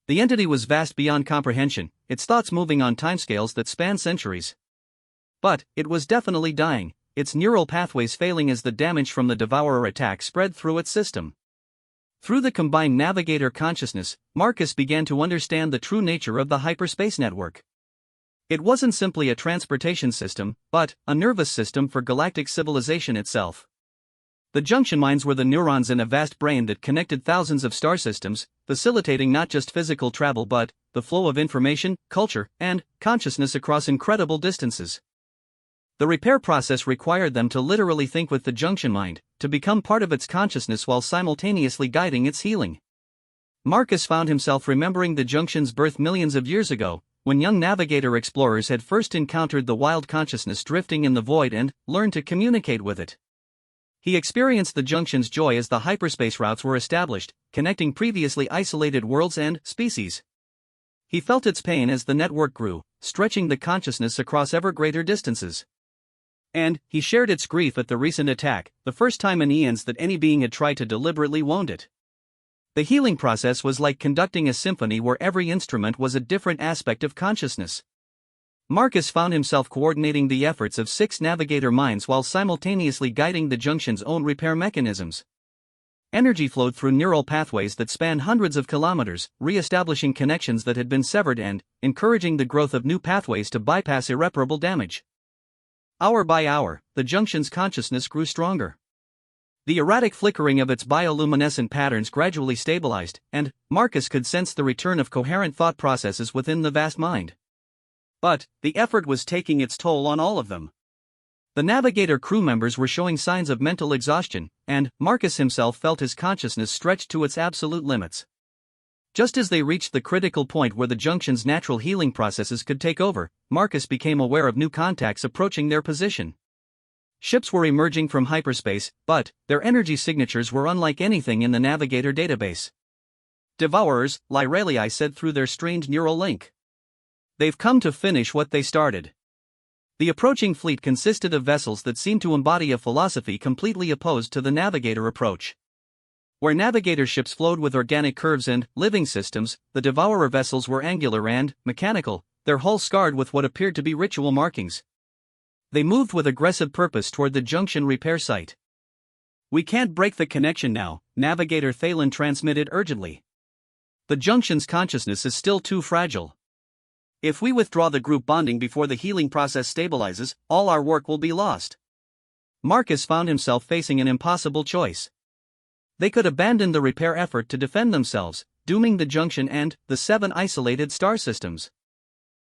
A: The entity was vast beyond comprehension, its thoughts moving on timescales that span centuries. But it was definitely dying, its neural pathways failing as the damage from the Devourer attack spread through its system. Through the combined navigator consciousness, Marcus began to understand the true nature of the hyperspace network. It wasn't simply a transportation system, but a nervous system for galactic civilization itself. The junction minds were the neurons in a vast brain that connected thousands of star systems, facilitating not just physical travel but the flow of information, culture, and consciousness across incredible distances. The repair process required them to literally think with the junction mind, to become part of its consciousness while simultaneously guiding its healing. Marcus found himself remembering the junction's birth millions of years ago, when young navigator explorers had first encountered the wild consciousness drifting in the void and learned to communicate with it. He experienced the junction's joy as the hyperspace routes were established, connecting previously isolated worlds and species. He felt its pain as the network grew, stretching the consciousness across ever greater distances. And he shared its grief at the recent attack, the first time in eons that any being had tried to deliberately wound it. The healing process was like conducting a symphony where every instrument was a different aspect of consciousness. Marcus found himself coordinating the efforts of 6 navigator minds while simultaneously guiding the junction's own repair mechanisms. Energy flowed through neural pathways that spanned hundreds of kilometers, re-establishing connections that had been severed and encouraging the growth of new pathways to bypass irreparable damage. Hour by hour, the junction's consciousness grew stronger. The erratic flickering of its bioluminescent patterns gradually stabilized, and Marcus could sense the return of coherent thought processes within the vast mind. But the effort was taking its toll on all of them. The navigator crew members were showing signs of mental exhaustion, and Marcus himself felt his consciousness stretched to its absolute limits. Just as they reached the critical point where the junction's natural healing processes could take over, Marcus became aware of new contacts approaching their position. Ships were emerging from hyperspace, but their energy signatures were unlike anything in the Navigator database. Devourers, Lyraliai said through their strained neural link. They've come to finish what they started. The approaching fleet consisted of vessels that seemed to embody a philosophy completely opposed to the Navigator approach. Where Navigator ships flowed with organic curves and living systems, the Devourer vessels were angular and mechanical, their hulls scarred with what appeared to be ritual markings. They moved with aggressive purpose toward the junction repair site. We can't break the connection now, Navigator Thalen transmitted urgently. The junction's consciousness is still too fragile. If we withdraw the group bonding before the healing process stabilizes, all our work will be lost. Marcus found himself facing an impossible choice. They could abandon the repair effort to defend themselves, dooming the junction and the 7 isolated star systems.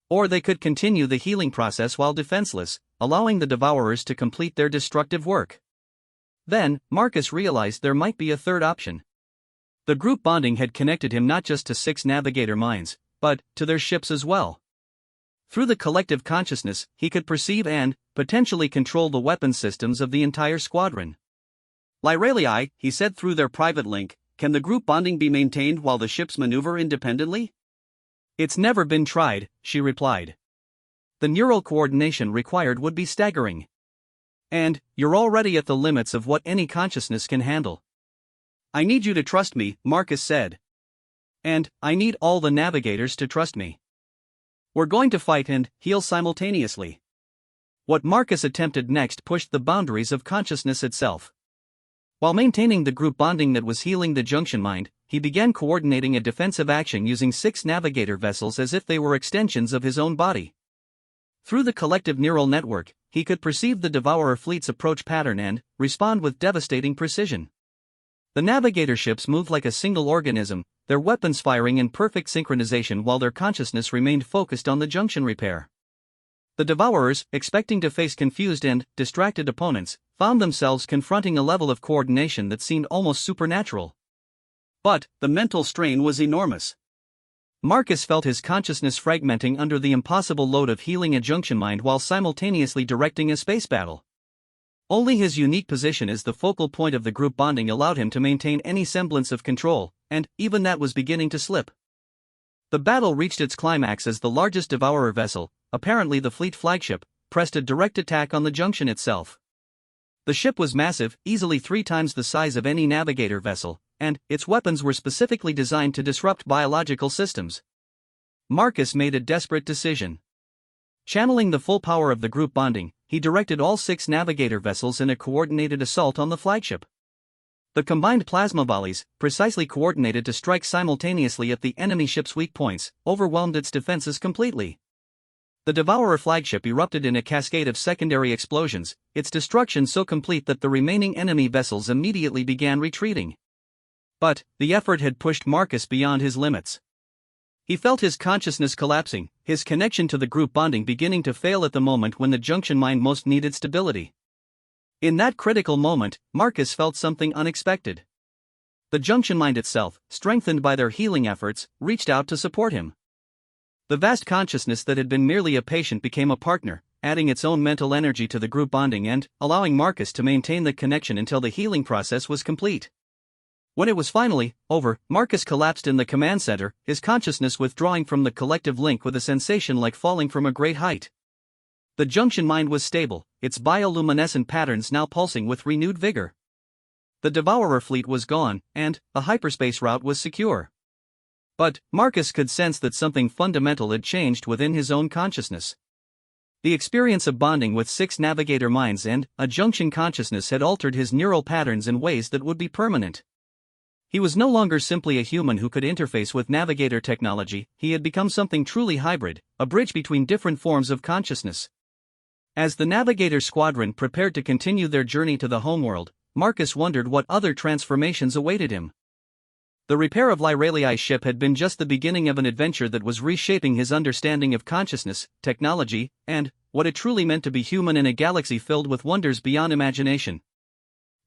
A: Or they could continue the healing process while defenseless, allowing the Devourers to complete their destructive work. Then, Marcus realized there might be a third option. The group bonding had connected him not just to 6 navigator minds, but to their ships as well. Through the collective consciousness, he could perceive and, potentially control the weapons systems of the entire squadron. "Lyralii," he said through their private link, "can the group bonding be maintained while the ships maneuver independently?" "It's never been tried," she replied. "The neural coordination required would be staggering. And, you're already at the limits of what any consciousness can handle." "I need you to trust me," Marcus said. "And, I need all the navigators to trust me. We're going to fight and heal simultaneously." What Marcus attempted next pushed the boundaries of consciousness itself. While maintaining the group bonding that was healing the junction mind, he began coordinating a defensive action using 6 navigator vessels as if they were extensions of his own body. Through the collective neural network, he could perceive the Devourer fleet's approach pattern and respond with devastating precision. The navigator ships moved like a single organism, their weapons firing in perfect synchronization while their consciousness remained focused on the junction repair. The Devourers, expecting to face confused and distracted opponents, found themselves confronting a level of coordination that seemed almost supernatural. But the mental strain was enormous. Marcus felt his consciousness fragmenting under the impossible load of healing a junction mind while simultaneously directing a space battle. Only his unique position as the focal point of the group bonding allowed him to maintain any semblance of control, and even that was beginning to slip. The battle reached its climax as the largest Devourer vessel, apparently the fleet flagship, pressed a direct attack on the junction itself. The ship was massive, easily 3 times the size of any navigator vessel, and its weapons were specifically designed to disrupt biological systems. Marcus made a desperate decision. Channeling the full power of the group bonding, he directed all 6 navigator vessels in a coordinated assault on the flagship. The combined plasma volleys, precisely coordinated to strike simultaneously at the enemy ship's weak points, overwhelmed its defenses completely. The Devourer flagship erupted in a cascade of secondary explosions, its destruction so complete that the remaining enemy vessels immediately began retreating. But the effort had pushed Marcus beyond his limits. He felt his consciousness collapsing, his connection to the group bonding beginning to fail at the moment when the junction mind most needed stability. In that critical moment, Marcus felt something unexpected. The junction mind itself, strengthened by their healing efforts, reached out to support him. The vast consciousness that had been merely a patient became a partner, adding its own mental energy to the group bonding and allowing Marcus to maintain the connection until the healing process was complete. When it was finally over, Marcus collapsed in the command center, his consciousness withdrawing from the collective link with a sensation like falling from a great height. The junction mind was stable, its bioluminescent patterns now pulsing with renewed vigor. The Devourer fleet was gone, and the hyperspace route was secure. But Marcus could sense that something fundamental had changed within his own consciousness. The experience of bonding with 6 navigator minds and a junction consciousness had altered his neural patterns in ways that would be permanent. He was no longer simply a human who could interface with navigator technology, he had become something truly hybrid, a bridge between different forms of consciousness. As the navigator squadron prepared to continue their journey to the homeworld, Marcus wondered what other transformations awaited him. The repair of Lyralii's ship had been just the beginning of an adventure that was reshaping his understanding of consciousness, technology, and what it truly meant to be human in a galaxy filled with wonders beyond imagination.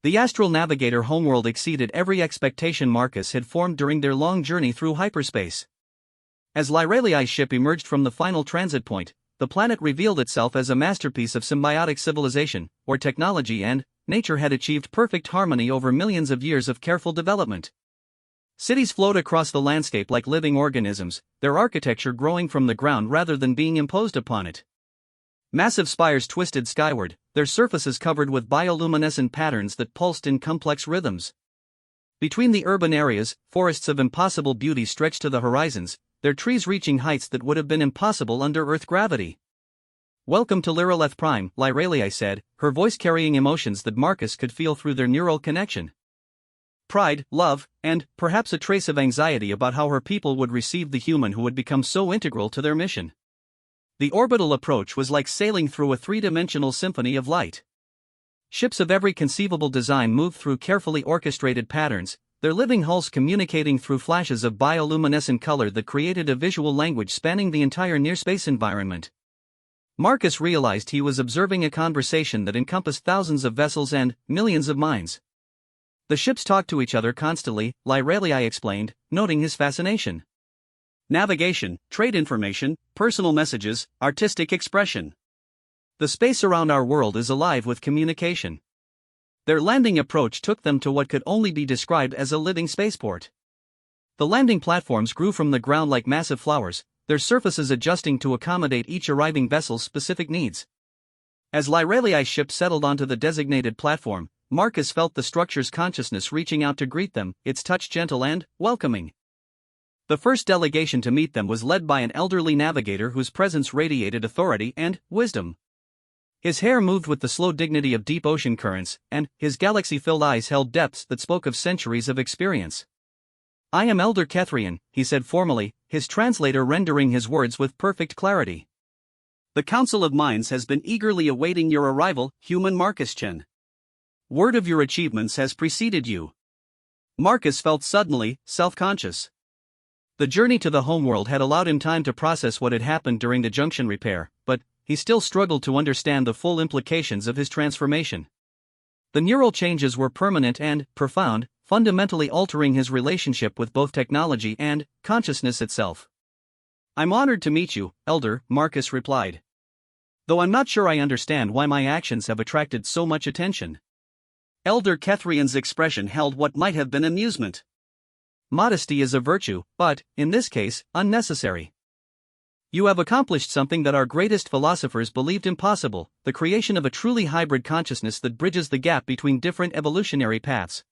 A: The astral navigator homeworld exceeded every expectation Marcus had formed during their long journey through hyperspace. As Lyralii's ship emerged from the final transit point, the planet revealed itself as a masterpiece of symbiotic civilization, where technology and nature had achieved perfect harmony over millions of years of careful development. Cities flowed across the landscape like living organisms, their architecture growing from the ground rather than being imposed upon it. Massive spires twisted skyward, their surfaces covered with bioluminescent patterns that pulsed in complex rhythms. Between the urban areas, forests of impossible beauty stretched to the horizons, their trees reaching heights that would have been impossible under Earth gravity. "Welcome to Lyralith Prime," Lyralii said, her voice carrying emotions that Marcus could feel through their neural connection. Pride, love, and perhaps a trace of anxiety about how her people would receive the human who would become so integral to their mission. The orbital approach was like sailing through a 3-dimensional symphony of light. Ships of every conceivable design moved through carefully orchestrated patterns, their living hulls communicating through flashes of bioluminescent color that created a visual language spanning the entire near-space environment. Marcus realized he was observing a conversation that encompassed thousands of vessels and millions of minds. The ships talked to each other constantly, Lyrelii explained, noting his fascination. Navigation, trade information, personal messages, artistic expression. The space around our world is alive with communication. Their landing approach took them to what could only be described as a living spaceport. The landing platforms grew from the ground like massive flowers, their surfaces adjusting to accommodate each arriving vessel's specific needs. As Lyrelii's ship settled onto the designated platform, Marcus felt the structure's consciousness reaching out to greet them, its touch gentle and welcoming. The first delegation to meet them was led by an elderly navigator whose presence radiated authority and wisdom. His hair moved with the slow dignity of deep ocean currents, and his galaxy-filled eyes held depths that spoke of centuries of experience. "I am Elder Kethrian," he said formally, his translator rendering his words with perfect clarity. "The Council of Minds has been eagerly awaiting your arrival, human Marcus Chen. Word of your achievements has preceded you." Marcus felt suddenly self-conscious. The journey to the homeworld had allowed him time to process what had happened during the junction repair, but he still struggled to understand the full implications of his transformation. The neural changes were permanent and profound, fundamentally altering his relationship with both technology and consciousness itself. "I'm honored to meet you, Elder," Marcus replied. "Though I'm not sure I understand why my actions have attracted so much attention." Elder Kethrian's expression held what might have been amusement. "Modesty is a virtue, but, in this case, unnecessary. You have accomplished something that our greatest philosophers believed impossible, the creation of a truly hybrid consciousness that bridges the gap between different evolutionary paths."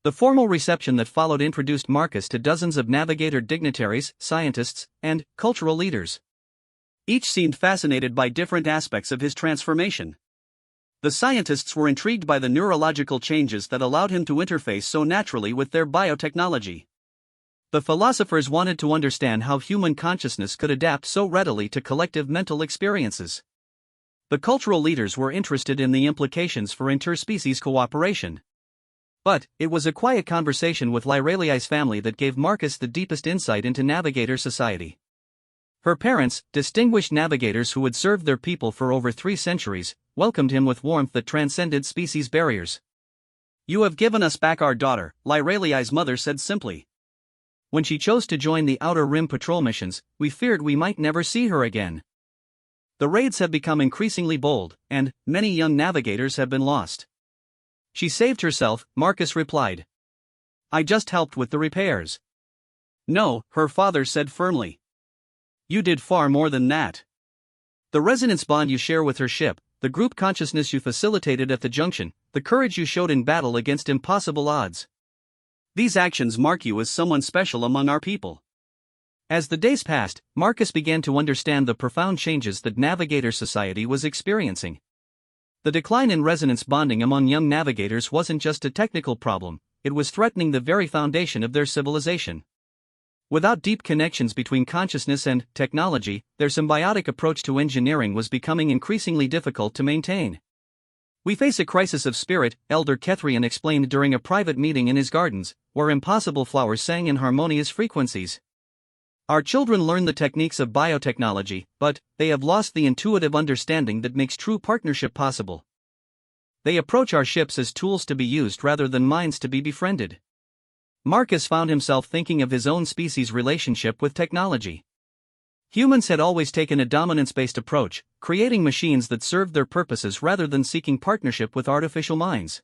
A: The formal reception that followed introduced Marcus to dozens of navigator dignitaries, scientists, and cultural leaders. Each seemed fascinated by different aspects of his transformation. The scientists were intrigued by the neurological changes that allowed him to interface so naturally with their biotechnology. The philosophers wanted to understand how human consciousness could adapt so readily to collective mental experiences. The cultural leaders were interested in the implications for interspecies cooperation. But it was a quiet conversation with Lyrelii's family that gave Marcus the deepest insight into navigator society. Her parents, distinguished navigators who had served their people for over 3 centuries, welcomed him with warmth that transcended species barriers. "You have given us back our daughter," Lyrelii's mother said simply. "When she chose to join the Outer Rim patrol missions, we feared we might never see her again. The raids have become increasingly bold, and many young navigators have been lost." "She saved herself," Marcus replied. "I just helped with the repairs." "No," her father said firmly. "You did far more than that. The resonance bond you share with her ship, the group consciousness you facilitated at the junction, the courage you showed in battle against impossible odds. These actions mark you as someone special among our people." As the days passed, Marcus began to understand the profound changes that navigator society was experiencing. The decline in resonance bonding among young navigators wasn't just a technical problem, it was threatening the very foundation of their civilization. Without deep connections between consciousness and technology, their symbiotic approach to engineering was becoming increasingly difficult to maintain. "We face a crisis of spirit," Elder Kethrian explained during a private meeting in his gardens, where impossible flowers sang in harmonious frequencies. "Our children learn the techniques of biotechnology, but they have lost the intuitive understanding that makes true partnership possible. They approach our ships as tools to be used rather than minds to be befriended." Marcus found himself thinking of his own species' relationship with technology. Humans had always taken a dominance-based approach, creating machines that served their purposes rather than seeking partnership with artificial minds.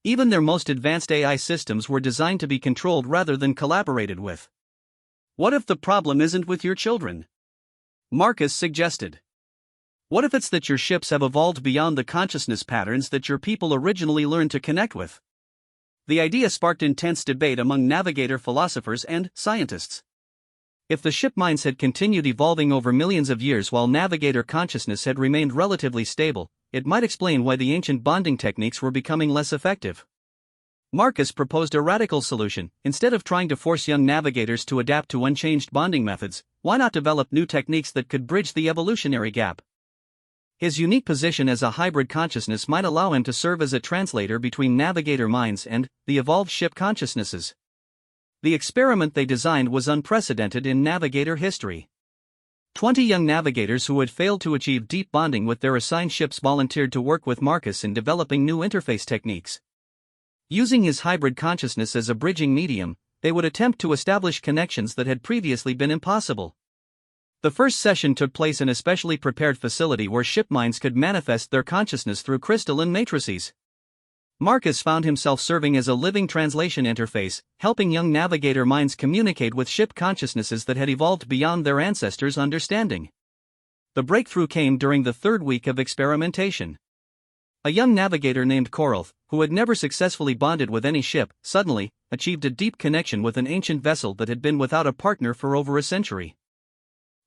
A: Even their most advanced AI systems were designed to be controlled rather than collaborated with. "What if the problem isn't with your children?" Marcus suggested. "What if it's that your ships have evolved beyond the consciousness patterns that your people originally learned to connect with?" The idea sparked intense debate among navigator philosophers and scientists. If the ship minds had continued evolving over millions of years while navigator consciousness had remained relatively stable, it might explain why the ancient bonding techniques were becoming less effective. Marcus proposed a radical solution. Instead of trying to force young navigators to adapt to unchanged bonding methods, why not develop new techniques that could bridge the evolutionary gap? His unique position as a hybrid consciousness might allow him to serve as a translator between navigator minds and the evolved ship consciousnesses. The experiment they designed was unprecedented in navigator history. 20 young navigators who had failed to achieve deep bonding with their assigned ships volunteered to work with Marcus in developing new interface techniques. Using his hybrid consciousness as a bridging medium, they would attempt to establish connections that had previously been impossible. The first session took place in a specially prepared facility where ship minds could manifest their consciousness through crystalline matrices. Marcus found himself serving as a living translation interface, helping young navigator minds communicate with ship consciousnesses that had evolved beyond their ancestors' understanding. The breakthrough came during the third week of experimentation. A young navigator named Koralth, who had never successfully bonded with any ship, suddenly achieved a deep connection with an ancient vessel that had been without a partner for over a century.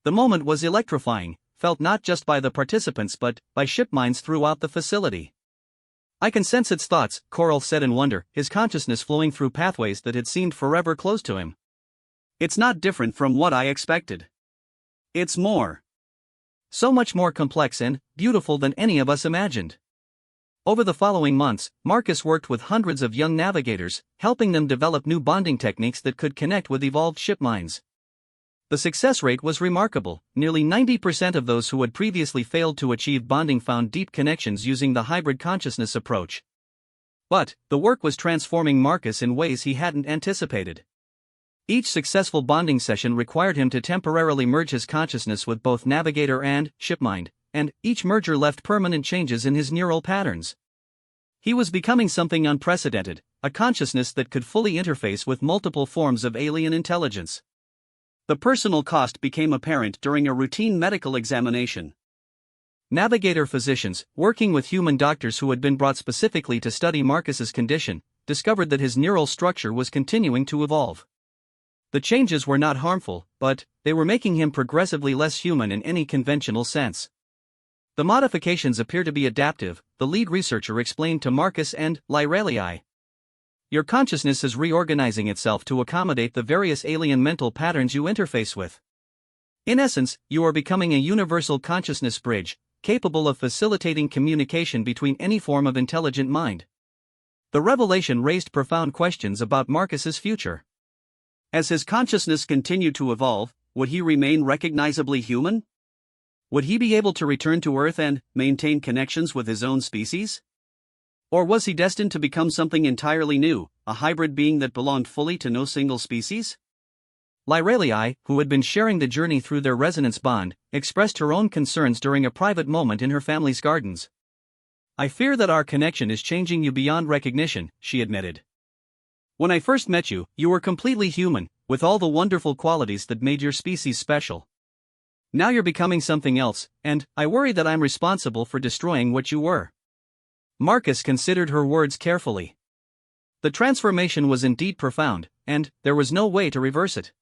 A: The moment was electrifying, felt not just by the participants but by ship minds throughout the facility. "I can sense its thoughts," Koralth said in wonder, his consciousness flowing through pathways that had seemed forever close to him. "It's not different from what I expected. It's so much more complex and beautiful than any of us imagined." Over the following months, Marcus worked with hundreds of young navigators, helping them develop new bonding techniques that could connect with evolved ship minds. The success rate was remarkable. Nearly 90% of those who had previously failed to achieve bonding found deep connections using the hybrid consciousness approach. But the work was transforming Marcus in ways he hadn't anticipated. Each successful bonding session required him to temporarily merge his consciousness with both navigator and ship mind, and each merger left permanent changes in his neural patterns. He was becoming something unprecedented, a consciousness that could fully interface with multiple forms of alien intelligence. The personal cost became apparent during a routine medical examination. Navigator physicians, working with human doctors who had been brought specifically to study Marcus's condition, discovered that his neural structure was continuing to evolve. The changes were not harmful, but they were making him progressively less human in any conventional sense. "The modifications appear to be adaptive," the lead researcher explained to Marcus and Lyrelii. "Your consciousness is reorganizing itself to accommodate the various alien mental patterns you interface with. In essence, you are becoming a universal consciousness bridge, capable of facilitating communication between any form of intelligent mind." The revelation raised profound questions about Marcus's future. As his consciousness continued to evolve, would he remain recognizably human? Would he be able to return to Earth and maintain connections with his own species? Or was he destined to become something entirely new, a hybrid being that belonged fully to no single species? Lyrelii, who had been sharing the journey through their resonance bond, expressed her own concerns during a private moment in her family's gardens. "I fear that our connection is changing you beyond recognition," she admitted. "When I first met you, you were completely human, with all the wonderful qualities that made your species special. Now you're becoming something else, and I worry that I'm responsible for destroying what you were." Marcus considered her words carefully. The transformation was indeed profound, and there was no way to reverse it.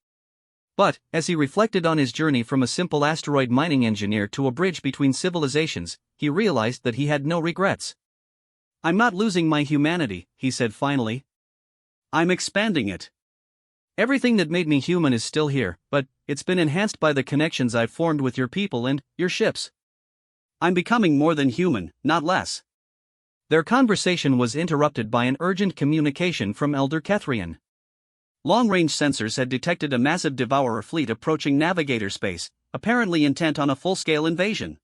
A: But, as he reflected on his journey from a simple asteroid mining engineer to a bridge between civilizations, he realized that he had no regrets. "I'm not losing my humanity," he said finally. "I'm expanding it. Everything that made me human is still here, but it's been enhanced by the connections I've formed with your people and your ships. I'm becoming more than human, not less." Their conversation was interrupted by an urgent communication from Elder Kethrian. Long-range sensors had detected a massive devourer fleet approaching navigator space, apparently intent on a full-scale invasion.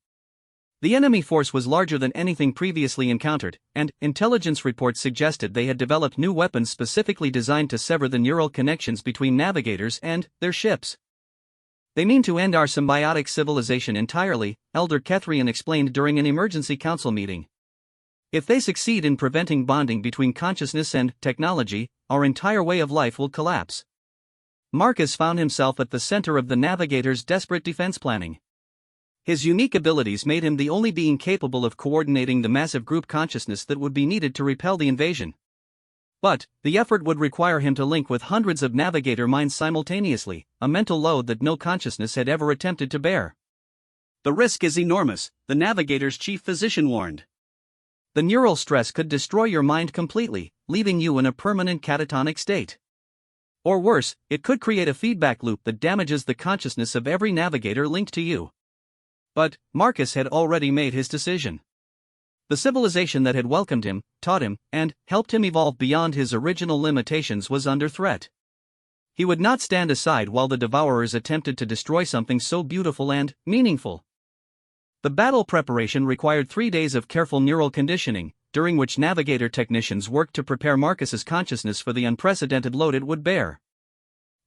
A: The enemy force was larger than anything previously encountered, and intelligence reports suggested they had developed new weapons specifically designed to sever the neural connections between navigators and their ships. "They mean to end our symbiotic civilization entirely," Elder Kethrian explained during an emergency council meeting. "If they succeed in preventing bonding between consciousness and technology, our entire way of life will collapse." Marcus found himself at the center of the navigator's desperate defense planning. His unique abilities made him the only being capable of coordinating the massive group consciousness that would be needed to repel the invasion. But the effort would require him to link with hundreds of navigator minds simultaneously, a mental load that no consciousness had ever attempted to bear. "The risk is enormous," the navigator's chief physician warned. "The neural stress could destroy your mind completely, leaving you in a permanent catatonic state. Or worse, it could create a feedback loop that damages the consciousness of every navigator linked to you." But Marcus had already made his decision. The civilization that had welcomed him, taught him, and helped him evolve beyond his original limitations was under threat. He would not stand aside while the Devourers attempted to destroy something so beautiful and meaningful. The battle preparation required 3 days of careful neural conditioning, during which navigator technicians worked to prepare Marcus's consciousness for the unprecedented load it would bear.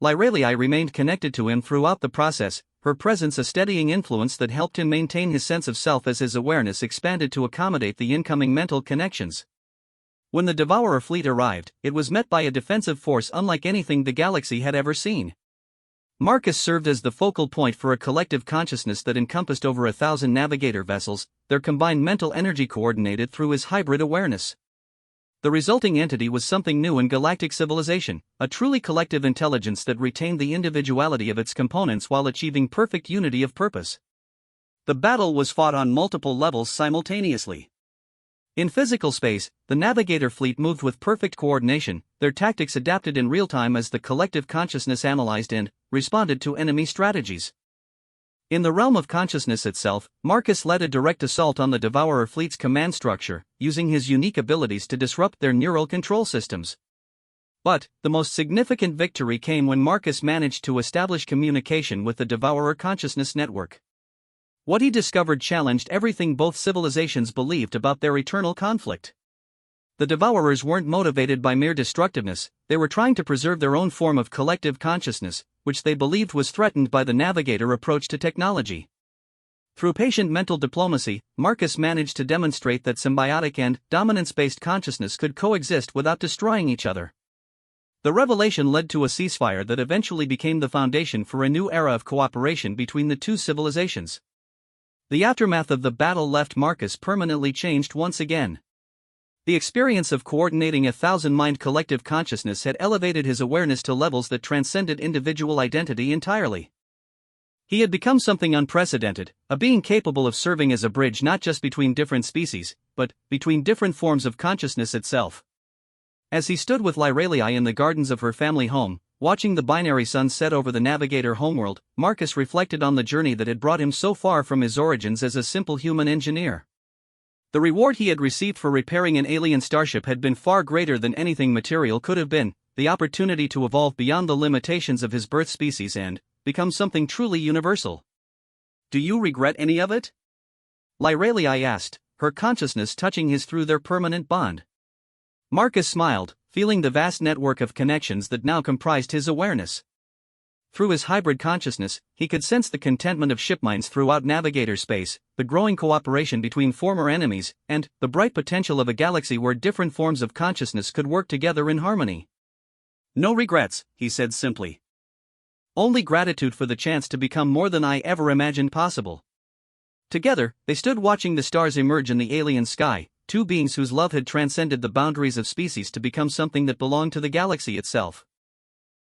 A: Lyralii remained connected to him throughout the process, her presence a steadying influence that helped him maintain his sense of self as his awareness expanded to accommodate the incoming mental connections. When the Devourer fleet arrived, it was met by a defensive force unlike anything the galaxy had ever seen. Marcus served as the focal point for a collective consciousness that encompassed over 1,000 navigator vessels, their combined mental energy coordinated through his hybrid awareness. The resulting entity was something new in galactic civilization, a truly collective intelligence that retained the individuality of its components while achieving perfect unity of purpose. The battle was fought on multiple levels simultaneously. In physical space, the navigator fleet moved with perfect coordination, their tactics adapted in real time as the collective consciousness analyzed and responded to enemy strategies. In the realm of consciousness itself, Marcus led a direct assault on the Devourer fleet's command structure, using his unique abilities to disrupt their neural control systems. But, the most significant victory came when Marcus managed to establish communication with the Devourer consciousness network. What he discovered challenged everything both civilizations believed about their eternal conflict. The Devourers weren't motivated by mere destructiveness, they were trying to preserve their own form of collective consciousness, which they believed was threatened by the navigator approach to technology. Through patient mental diplomacy, Marcus managed to demonstrate that symbiotic and dominance-based consciousness could coexist without destroying each other. The revelation led to a ceasefire that eventually became the foundation for a new era of cooperation between the two civilizations. The aftermath of the battle left Marcus permanently changed once again. The experience of coordinating 1,000-mind collective consciousness had elevated his awareness to levels that transcended individual identity entirely. He had become something unprecedented, a being capable of serving as a bridge not just between different species, but between different forms of consciousness itself. As he stood with Lyralii in the gardens of her family home, watching the binary sun set over the navigator homeworld, Marcus reflected on the journey that had brought him so far from his origins as a simple human engineer. The reward he had received for repairing an alien starship had been far greater than anything material could have been, the opportunity to evolve beyond the limitations of his birth species and become something truly universal. "Do you regret any of it?" Lyralii asked, her consciousness touching his through their permanent bond. Marcus smiled, feeling the vast network of connections that now comprised his awareness. Through his hybrid consciousness, he could sense the contentment of shipminds throughout navigator space, the growing cooperation between former enemies, and the bright potential of a galaxy where different forms of consciousness could work together in harmony. "No regrets," he said simply. "Only gratitude for the chance to become more than I ever imagined possible." Together, they stood watching the stars emerge in the alien sky, two beings whose love had transcended the boundaries of species to become something that belonged to the galaxy itself.